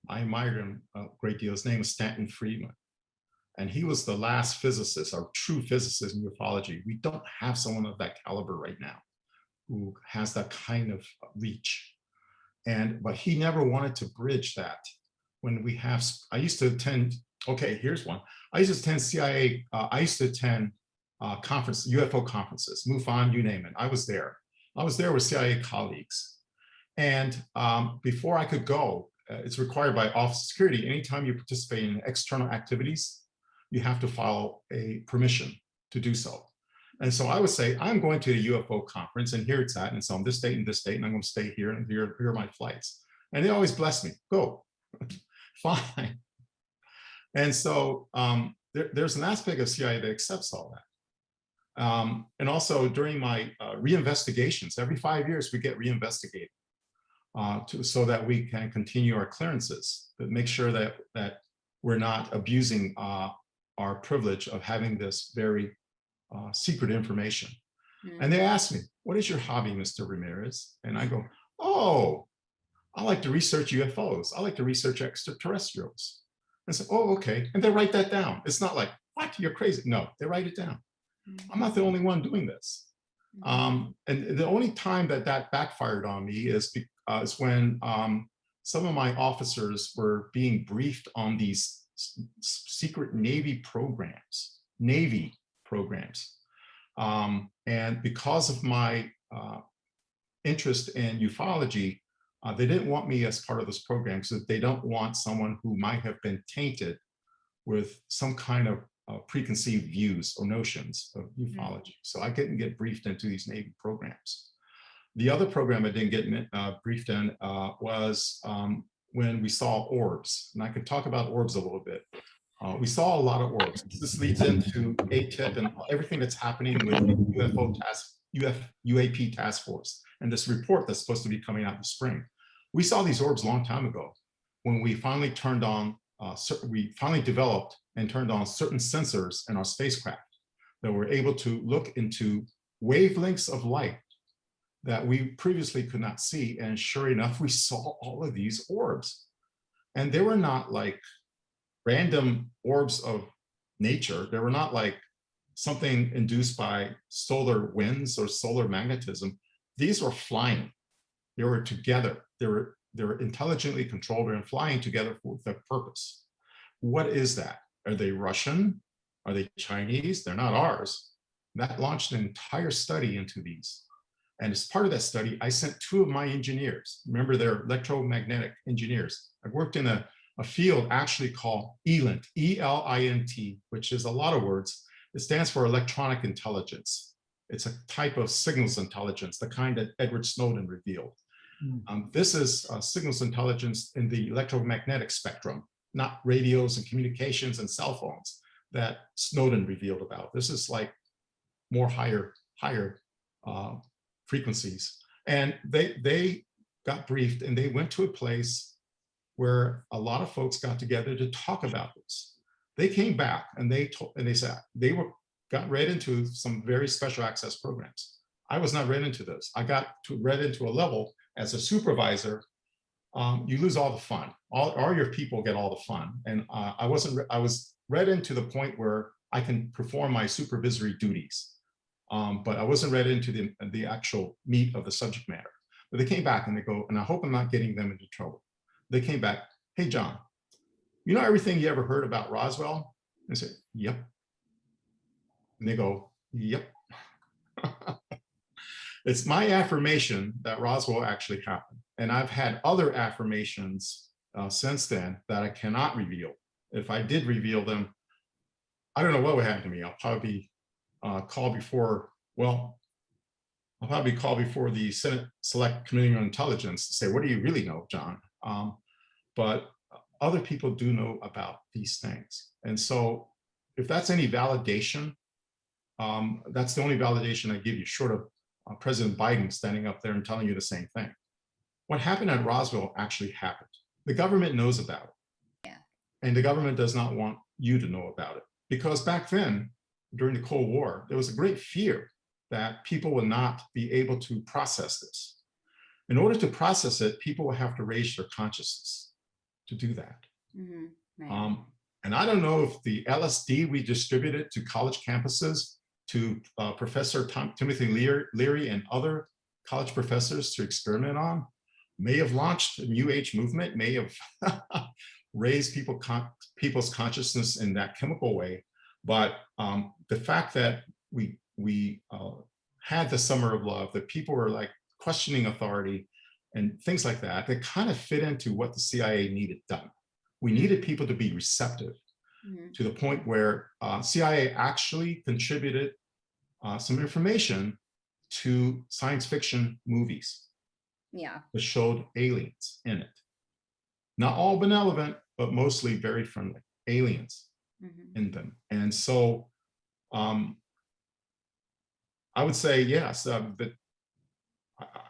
I admired him a great deal. His name was Stanton Friedman. And he was the last physicist, or true physicist in ufology. We don't have someone of that caliber right now who has that kind of reach. But he never wanted to bridge that. I used to attend, okay, here's one. I used to attend CIA, I used to attend UFO conferences, MUFON, you name it. I was there. I was there with CIA colleagues. And before I could go, it's required by office security. Anytime you participate in external activities, you have to file a permission to do so. And so I would say, I'm going to a UFO conference and here it's at, and so on this date and this date, and I'm going to stay here and here are my flights. And they always bless me, go, fine. And so there's an aspect of CIA that accepts all that. And also during my reinvestigations, every 5 years we get reinvestigated so that we can continue our clearances, but make sure that we're not abusing our privilege of having this very secret information. And they asked me, what is your hobby, Mr. Ramirez? And I go, oh, I like to research UFOs. I like to research extraterrestrials. And I said, oh, okay. And they write that down. It's not like, what, you're crazy. No, they write it down. I'm not the only one doing this. And the only time that backfired on me is when some of my officers were being briefed on these secret Navy programs. And because of my interest in ufology, they didn't want me as part of this program, so they don't want someone who might have been tainted with some kind of preconceived views or notions of ufology. So I didn't get briefed into these Navy programs. The other program I didn't get briefed in was when we saw orbs. And I could talk about orbs a little bit. We saw a lot of orbs. This leads into ATIP and everything that's happening with UAP task force and this report that's supposed to be coming out in the spring. We saw these orbs a long time ago when we finally turned on, we finally developed and turned on certain sensors in our spacecraft that were able to look into wavelengths of light that we previously could not see. And sure enough, we saw all of these orbs. And they were not like random orbs of nature. They were not like something induced by solar winds or solar magnetism. These were flying. They were together. They were intelligently controlled and flying together for a purpose. What is that? Are they Russian? Are they Chinese? They're not ours. That launched an entire study into these. And as part of that study, I sent 2 of my engineers. Remember, they're electromagnetic engineers. I worked in a field actually called ELINT, E-L-I-N-T, which is a lot of words. It stands for electronic intelligence. It's a type of signals intelligence, the kind that Edward Snowden revealed. This is signals intelligence in the electromagnetic spectrum, not radios and communications and cell phones that Snowden revealed about. This is like more higher frequencies. And they got briefed and they went to a place where a lot of folks got together to talk about this. They came back and they said they got read into some very special access programs. I was not read into this. I got read into a level as a supervisor. You lose all the fun. All your people get all the fun. And I was read into the point where I can perform my supervisory duties. But I wasn't read into the actual meat of the subject matter. But they came back and they go, and I hope I'm not getting them into trouble. They came back, hey, John, you know everything you ever heard about Roswell? And I said, yep. And they go, yep. It's my affirmation that Roswell actually happened. And I've had other affirmations since then that I cannot reveal. If I did reveal them, I don't know what would happen to me. I'll probably be called before, well, I'll probably be called before the Senate Select Committee on Intelligence to say, what do you really know, John? But other people do know about these things. And so if that's any validation, that's the only validation I give you, short of President Biden standing up there and telling you the same thing. What happened at Roswell actually happened. The government knows about it. Yeah. And the government does not want you to know about it. Because back then, during the Cold War, there was a great fear that people would not be able to process this. In order to process it, people will have to raise their consciousness to do that. Right. And I don't know if the LSD we distributed to college campuses, to Professor Timothy Leary and other college professors to experiment on, may have launched a New Age movement, may have raised people's consciousness in that chemical way. But the fact that we had the Summer of Love, that people were like questioning authority and things like that, that kind of fit into what the CIA needed done. We needed people to be receptive to the point where CIA actually contributed some information to science fiction movies Yeah. that showed aliens in it. Not all benevolent, but mostly very friendly aliens in them. And so I would say yes, that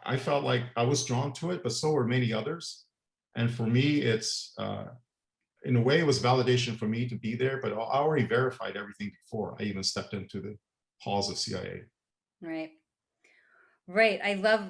I felt like I was drawn to it, but so were many others. And for me, it's in a way, it was validation for me to be there, but I already verified everything before I even stepped into the halls of CIA. Right. Right.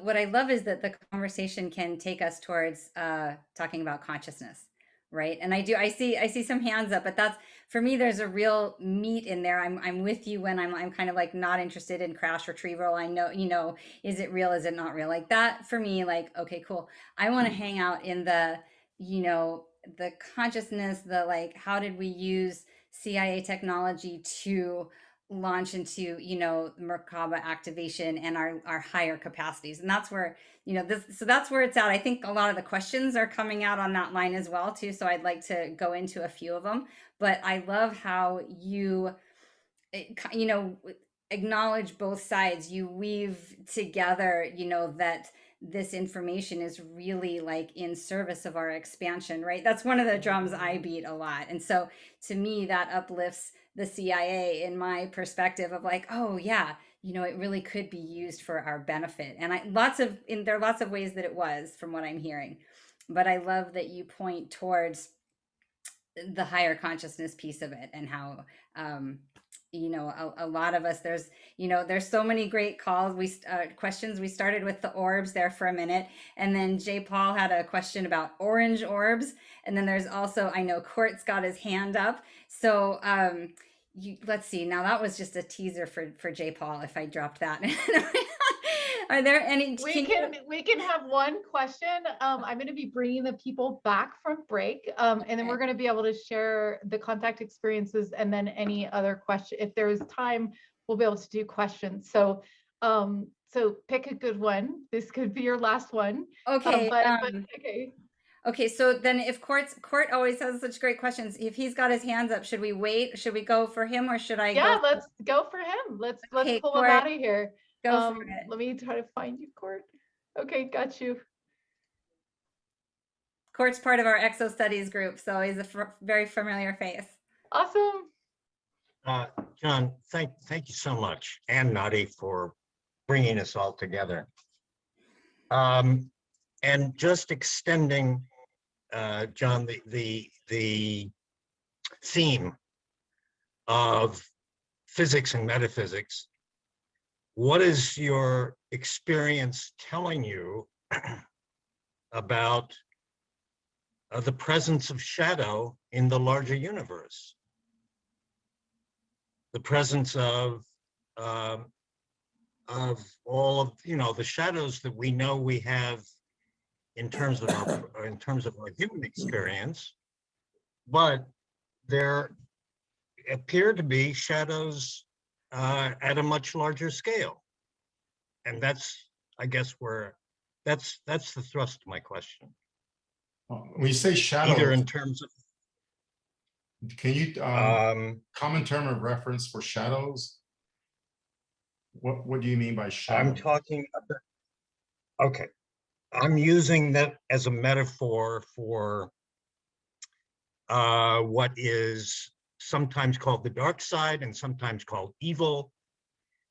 What I love is that the conversation can take us towards talking about consciousness. Right. And I see some hands up, but that's, for me, there's a real meat in there. I'm with you when I'm kind of like not interested in crash retrieval. I know, is it real? Is it not real? Like that for me, like, okay, cool. I want to hang out in the, the consciousness, the like, how did we use CIA technology to launch into merkaba activation and our higher capacities, and that's where that's where it's at. I think a lot of the questions are coming out on that line as well too, so I'd like to go into a few of them, but I love how you acknowledge both sides. You weave together that this information is really like in service of our expansion, right? That's one of the drums I beat a lot, and so to me that uplifts the CIA in my perspective of like, oh yeah, it really could be used for our benefit. And there are lots of ways that it was, from what I'm hearing. But I love that you point towards the higher consciousness piece of it, and how a lot of us, there's so many great calls, questions. We started with the orbs there for a minute, and then Jay Paul had a question about orange orbs, and then there's also, I know Court's got his hand up, so let's see. Now that was just a teaser for Jay Paul, if I dropped that. Are there any? We can have one question. I'm going to be bringing the people back from break, and then we're going to be able to share the contact experiences, and then any other question. If there's time, we'll be able to do questions. So, so pick a good one. This could be your last one. Okay. Okay. Okay, so then if Court always has such great questions, if he's got his hands up, should we wait? Should we go for him, or should I go? Yeah, let's go for him. Let's Okay, pull Court, him out of here. Go for it. Let me try to find you, Court. Okay, got you. Court's part of our Exo Studies group, so he's a very familiar face. Awesome. John, thank you so much, and Nadi, for bringing us all together. And just extending, John, the theme of physics and metaphysics, what is your experience telling you about the presence of shadow in the larger universe? The presence of all of the shadows that we know we have in terms of our human experience, but there appear to be shadows at a much larger scale, and that's, I guess, where that's the thrust of my question. When you say shadow, either in terms of, can you common term of reference for shadows? What do you mean by shadow? I'm talking about, okay, I'm using that as a metaphor for what is sometimes called the dark side and sometimes called evil,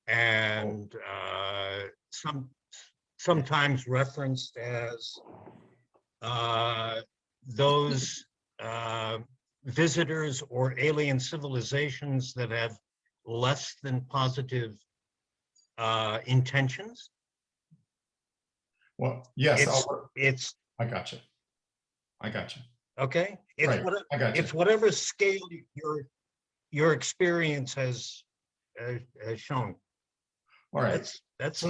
and sometimes referenced as those visitors or alien civilizations that have less than positive intentions. Well, yes, I got you. Okay. It's right. I got you. It's whatever scale your experience has shown. All right. That's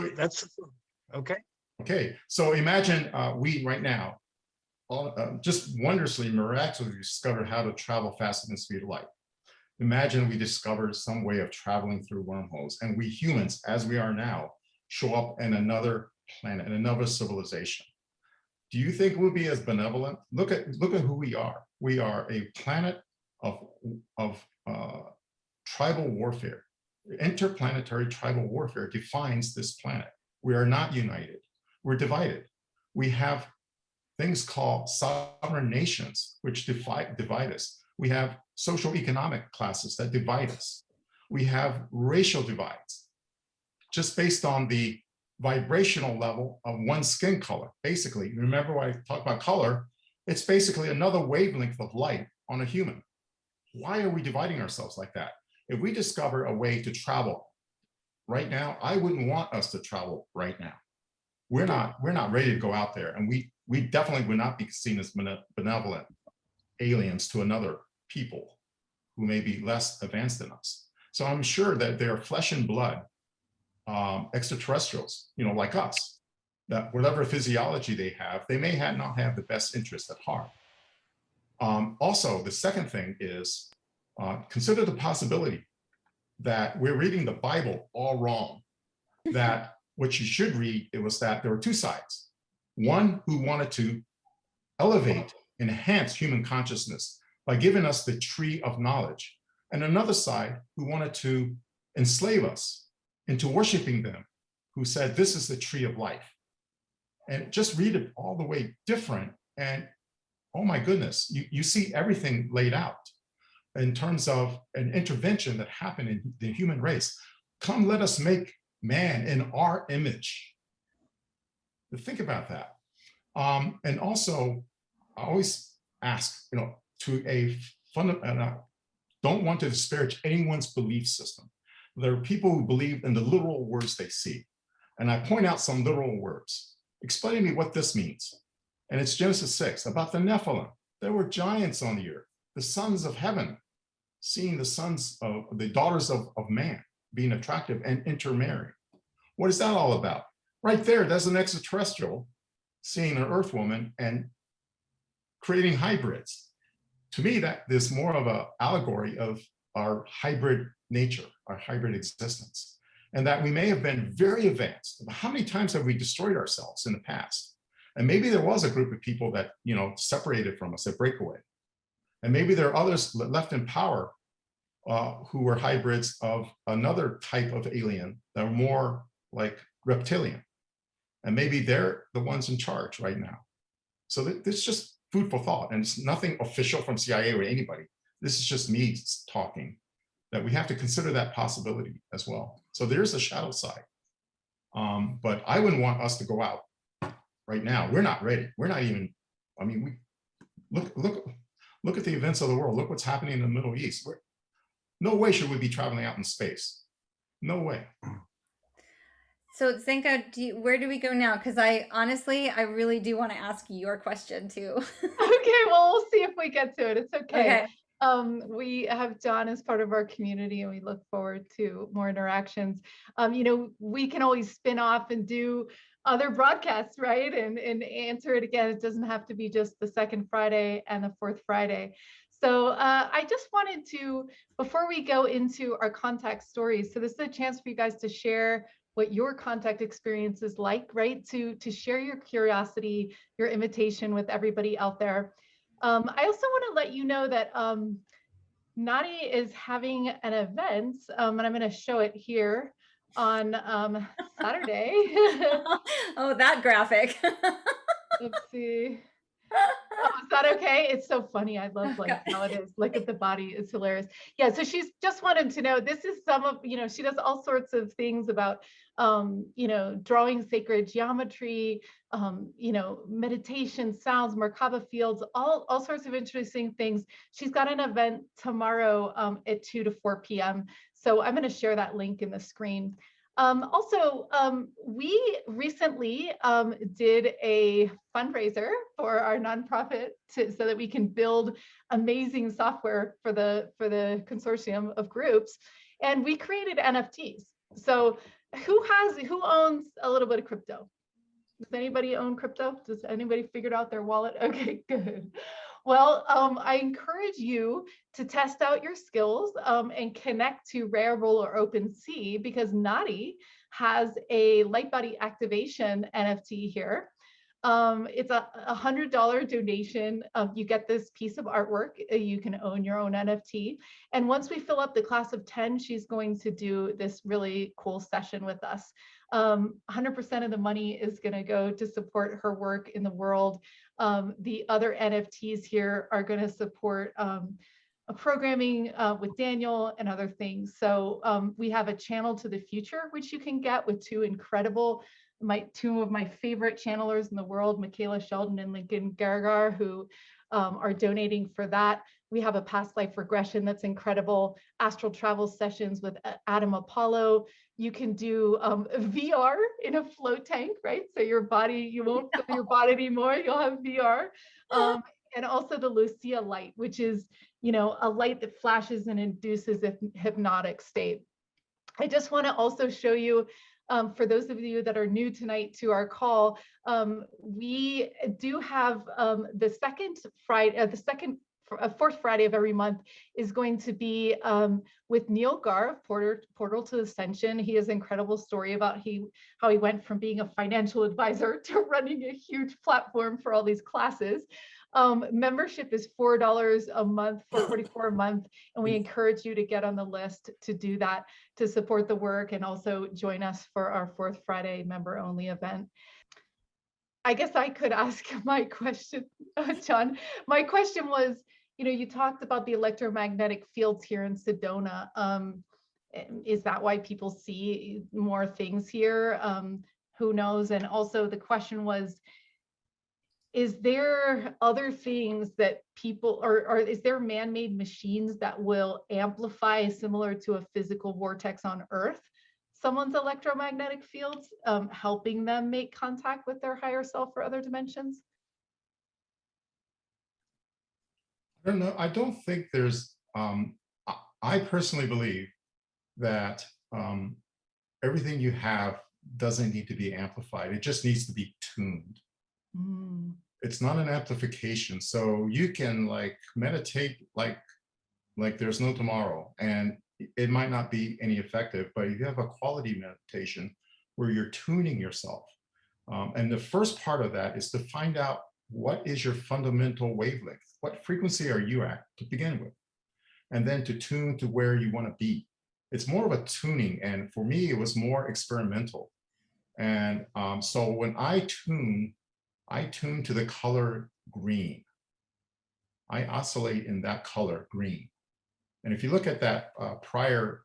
okay. Okay. So imagine we right now just wondrously, miraculously discovered how to travel faster than the speed of light. Imagine we discovered some way of traveling through wormholes, and we humans, as we are now, show up in another planet, in another civilization. Do you think we'll be as benevolent? Look at who we are. We are a planet of tribal warfare. Interplanetary tribal warfare defines this planet. We are not united. We're divided. We have things called sovereign nations, which divide us. We have social economic classes that divide us. We have racial divides, just based on the vibrational level of one skin color. Basically, remember when I talked about color, it's basically another wavelength of light on a human. Why are we dividing ourselves like that? If we discover a way to travel right now, I wouldn't want us to travel right now. We're not ready to go out there, and we definitely would not be seen as benevolent aliens to another people who may be less advanced than us. So I'm sure that they're flesh and blood extraterrestrials, like us, that whatever physiology they have, they may not have the best interest at heart. Also, the second thing is consider the possibility that we're reading the Bible all wrong, that what you should read, it was that there were two sides. One who wanted to elevate, enhance human consciousness by giving us the tree of knowledge, and another side who wanted to enslave us into worshiping them, who said, this is the tree of life. And just read it all the way different, and oh my goodness, you see everything laid out in terms of an intervention that happened in the human race. Come, let us make man in our image. Think about that. And also, I always ask, to a fundamental, don't want to disparage anyone's belief system. There are people who believe in the literal words they see. And I point out some literal words. Explain to me what this means. And it's Genesis 6, about the Nephilim. There were giants on the earth, the sons of heaven, seeing the sons of the daughters of man being attractive and intermarrying. What is that all about? Right there, there's an extraterrestrial seeing an earth woman and creating hybrids. To me, that is more of an allegory of our hybrid nature, our hybrid existence, and that we may have been very advanced. How many times have we destroyed ourselves in the past? And maybe there was a group of people that, separated from us, a breakaway. And maybe there are others left in power who were hybrids of another type of alien that are more like reptilian. And maybe they're the ones in charge right now. So this is just food for thought. And it's nothing official from CIA or anybody. This is just me talking, that we have to consider that possibility as well. So there's a shadow side. But I wouldn't want us to go out right now. We're not ready. We're not even, we look at the events of the world. Look what's happening in the Middle East. No way should we be traveling out in space. No way. So Zenka, where do we go now? Because I really do want to ask your question too. Okay, well, we'll see if we get to it. It's okay. Okay. We have John as part of our community, and we look forward to more interactions. We can always spin off and do other broadcasts, right? And answer it again. It doesn't have to be just the second Friday and the fourth Friday. So I just wanted to, before we go into our contact stories, so this is a chance for you guys to share what your contact experience is like, right? To share your curiosity, your invitation with everybody out there. I also want to let you know that Nadi is having an event, and I'm going to show it here on Saturday. Oh, that graphic. Let's see. Oh, is that okay? It's so funny. I love how it is. Look at the body. It's hilarious. Yeah. So she's just wanted to know, this is some of, she does all sorts of things about, drawing sacred geometry, meditation, sounds, merkaba fields, all sorts of interesting things. She's got an event tomorrow at 2 to 4 p.m. So I'm going to share that link in the screen. Also, we recently did a fundraiser for our nonprofit so that we can build amazing software for the consortium of groups, and we created NFTs. So who owns a little bit of crypto? Does anybody own crypto? Does anybody figured out their wallet? Okay, good. Well, I encourage you to test out your skills and connect to Rarible or OpenSea, because Nadi has a light body activation NFT here. It's a $100 donation. You get this piece of artwork. You can own your own NFT. And once we fill up the class of 10, she's going to do this really cool session with us. 100% of the money is going to go to support her work in the world. The other NFTs here are going to support a programming with Daniel and other things. So we have a channel to the future, which you can get with two of my favorite channelers in the world, Michaela Sheldon and Lincoln Garagar, who are donating for that. We have a past life regression that's incredible, astral travel sessions with Adam Apollo. You can do VR in a float tank, right? So your body, you won't feel your body anymore, you'll have VR. And also the Lucia light, which is, a light that flashes and induces a hypnotic state. I just want to also show you, for those of you that are new tonight to our call, we do have the fourth Friday of every month is going to be with Neil Gar of Portal to Ascension. He has an incredible story about how he went from being a financial advisor to running a huge platform for all these classes. Membership is $4 a month, $4.44 a month, and we encourage you to get on the list to do that, to support the work, and also join us for our fourth Friday member-only event. I guess I could ask my question, John. My question was, you talked about the electromagnetic fields here in Sedona. Is that why people see more things here? Who knows? And also the question was, is there other things that people, or is there man-made machines that will amplify, similar to a physical vortex on Earth, someone's electromagnetic fields, helping them make contact with their higher self or other dimensions? I don't know. I don't think there's, I personally believe that everything you have doesn't need to be amplified. It just needs to be tuned. It's not an amplification. So you can meditate like there's no tomorrow, and it might not be any effective, but you have a quality meditation where you're tuning yourself. And the first part of that is to find out what is your fundamental wavelength. What frequency are you at to begin with? And then to tune to where you want to be. It's more of a tuning. And for me, it was more experimental. And so when I tune to the color green. I oscillate in that color, green. And if you look at that prior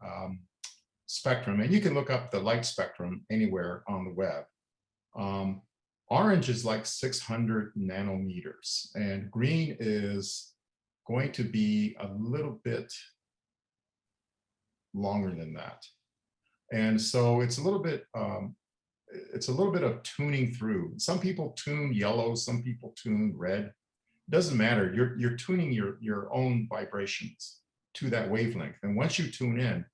spectrum, and you can look up the light spectrum anywhere on the web, orange is like 600 nanometers, and green is going to be a little bit longer than that. And so it's a little bit of tuning through. Some people tune yellow, some people tune red. It doesn't matter. You're tuning your own vibrations to that wavelength. And once you tune in,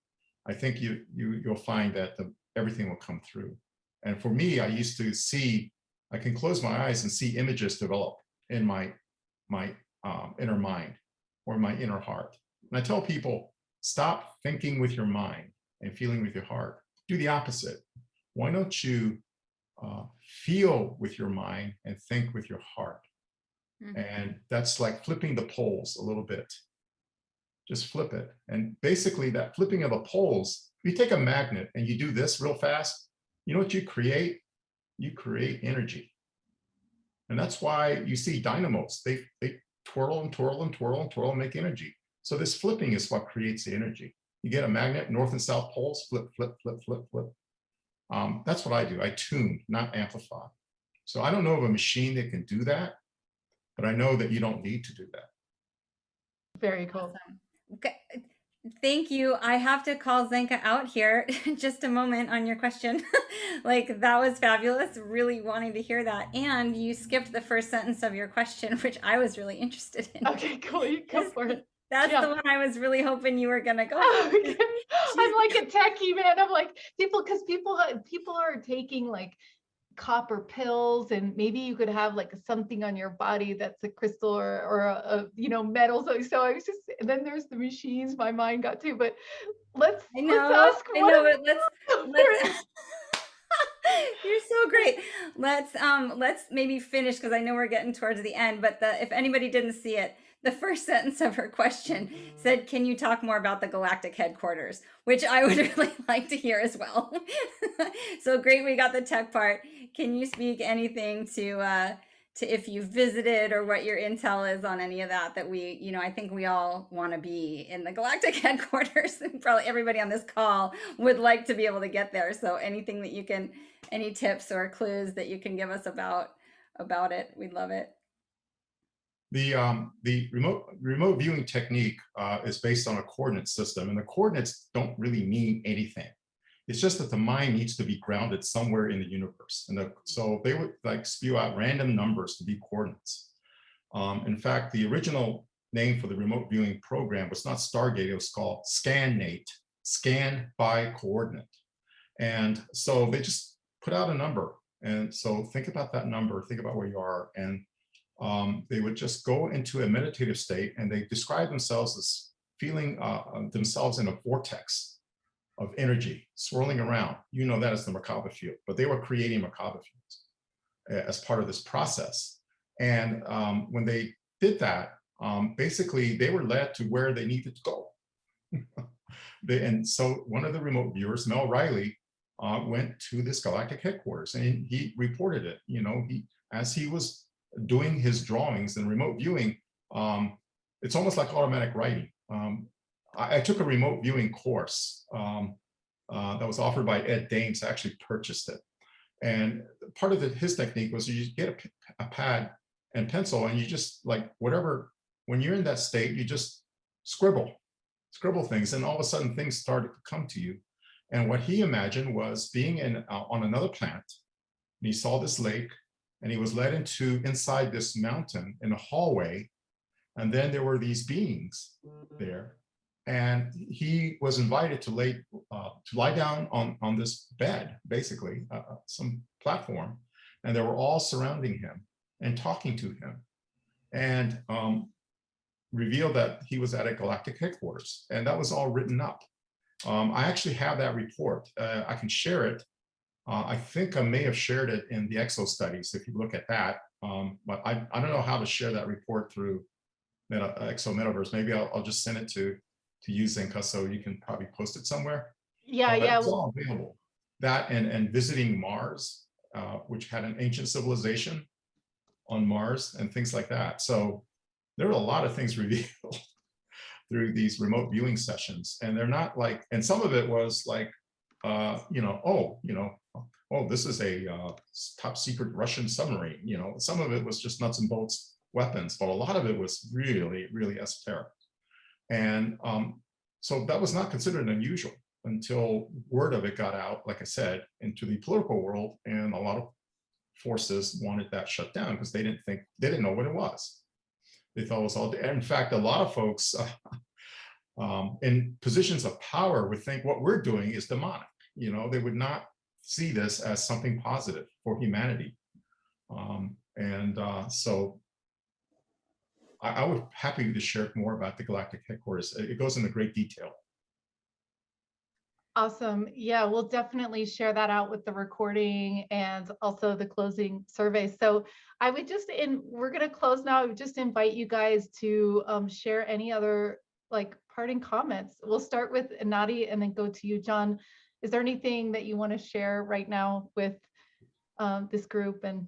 I think you'll find that everything will come through. And for me, I used to see, I can close my eyes and see images develop in my inner mind or my inner heart. And I tell people, stop thinking with your mind and feeling with your heart. Do the opposite. Why don't you feel with your mind and think with your heart? And that's like flipping the poles a little bit. Just flip it. And basically that flipping of the poles, if you take a magnet and you do this real fast, you know what you create? You create energy. And that's why you see dynamos. They twirl and twirl and twirl and twirl and make energy. So this flipping is what creates the energy. You get a magnet, north and south poles, flip, flip, flip, flip, flip. That's what I do. I tune, not amplify. So I don't know of a machine that can do that, but I know that you don't need to do that. Very cool. Awesome. Okay. Thank you. I have to call Zenka out here just a moment on your question. That was fabulous. Really wanting to hear that. And you skipped the first sentence of your question, which I was really interested in. Okay, cool. You go for it. That's the one I was really hoping you were going to go. Okay. I'm like a techie, man. I'm like people are taking copper pills, and maybe you could have something on your body that's a crystal or a metal. So I was just, and then there's the machines my mind got to, but let's ask. I know, but let's You're so great. Let's maybe finish because I know we're getting towards the end, but if anybody didn't see it, the first sentence of her question said, "Can you talk more about the galactic headquarters?" Which I would really like to hear as well. So great, we got the tech part. Can you speak anything to if you visited or what your intel is on any of that I think we all want to be in the galactic headquarters, and probably everybody on this call would like to be able to get there. So anything that you can, any tips or clues that you can give us about it, we'd love it. The remote viewing technique is based on a coordinate system, and the coordinates don't really mean anything. It's just that the mind needs to be grounded somewhere in the universe. And so they would like spew out random numbers to be coordinates. In fact, the original name for the remote viewing program was not Stargate, it was called ScanNate, scan by coordinate. And so they just put out a number. And so think about that number, think about where you are. And they would just go into a meditative state, and they describe themselves as feeling themselves in a vortex of energy swirling around. You know that as the merkaba field, but they were creating merkaba fields as part of this process. And when they did that, basically they were led to where they needed to go. And so one of the remote viewers, Mel Riley, went to this galactic headquarters, and he reported it. As he was doing his drawings and remote viewing, it's almost like automatic writing. I took a remote viewing course that was offered by Ed Dames. I actually purchased it. And part of his technique was you get a pad and pencil, and you just like whatever, when you're in that state, you just scribble things, and all of a sudden things started to come to you. And what he imagined was being on another planet. And he saw this lake, and he was led inside this mountain in a hallway. And then there were these beings there. And he was invited to lie down on this bed, basically, some platform. And they were all surrounding him and talking to him, and revealed that he was at a galactic headquarters. And that was all written up. I actually have that report. I can share it. I think I may have shared it in the Exo studies, if you look at that. But I don't know how to share that report through Exo Metaverse. Maybe I'll just send it to you, Zinka, so you can probably post it somewhere. Yeah, yeah. It's all available. That and visiting Mars, which had an ancient civilization on Mars and things like that. So there were a lot of things revealed through these remote viewing sessions. And they're not like, and some of it was like, this is a top secret Russian submarine. Some of it was just nuts and bolts weapons, but a lot of it was really, really esoteric. And so that was not considered unusual until word of it got out, like I said, into the political world, and a lot of forces wanted that shut down because they didn't know what it was. They thought it was all. In fact, a lot of folks in positions of power would think what we're doing is demonic. They would not see this as something positive for humanity. So I would happy to share more about the galactic headquarters. It goes into great detail. Awesome. Yeah, we'll definitely share that out with the recording and also the closing survey. So I would we're going to close now. I would just invite you guys to share any other parting comments. We'll start with Nadi and then go to you, John. Is there anything that you want to share right now with this group and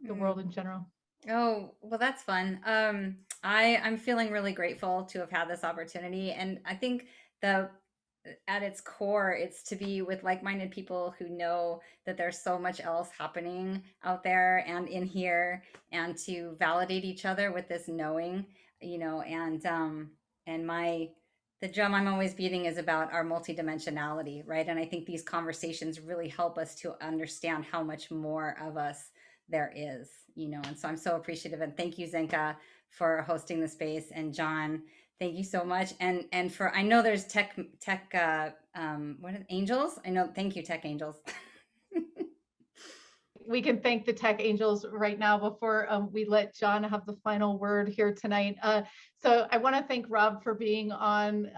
the world in general? Oh, well, that's fun. I'm feeling really grateful to have had this opportunity. And I think at its core, it's to be with like-minded people who know that there's so much else happening out there and in here, and to validate each other with this knowing, and the drum I'm always beating is about our multidimensionality, right? And I think these conversations really help us to understand how much more of us there is, and so I'm so appreciative. And thank you, Zenka, for hosting the space. And John, thank you so much. And I know there's tech angels. I know. Thank you, tech angels. we can thank the tech angels right now before we let John have the final word here tonight. So I want to thank Rob for being on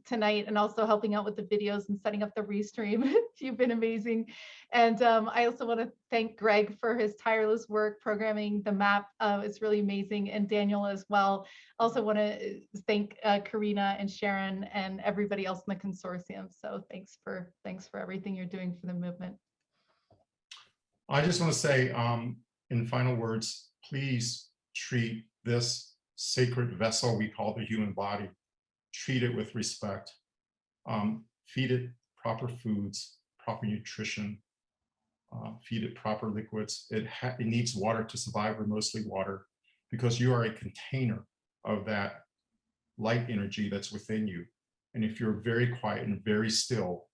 tonight and also helping out with the videos and setting up the restream. You've been amazing. And I also want to thank Greg for his tireless work programming the map. It's really amazing, and Daniel as well. Also want to thank Karina and Sharon and everybody else in the consortium. So thanks for everything you're doing for the movement. I just want to say, in final words, please treat this sacred vessel we call the human body, treat it with respect, feed it proper foods, proper nutrition, feed it proper liquids. It needs water to survive, or mostly water, because you are a container of that light energy that's within you. And if you're very quiet and very still,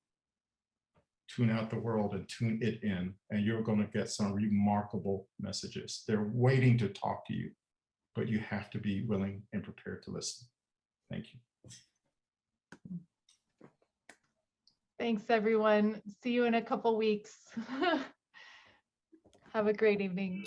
tune out the world and tune it in, and you're going to get some remarkable messages. They're waiting to talk to you, but you have to be willing and prepared to listen. Thank you. Thanks, everyone. See you in a couple weeks. Have a great evening.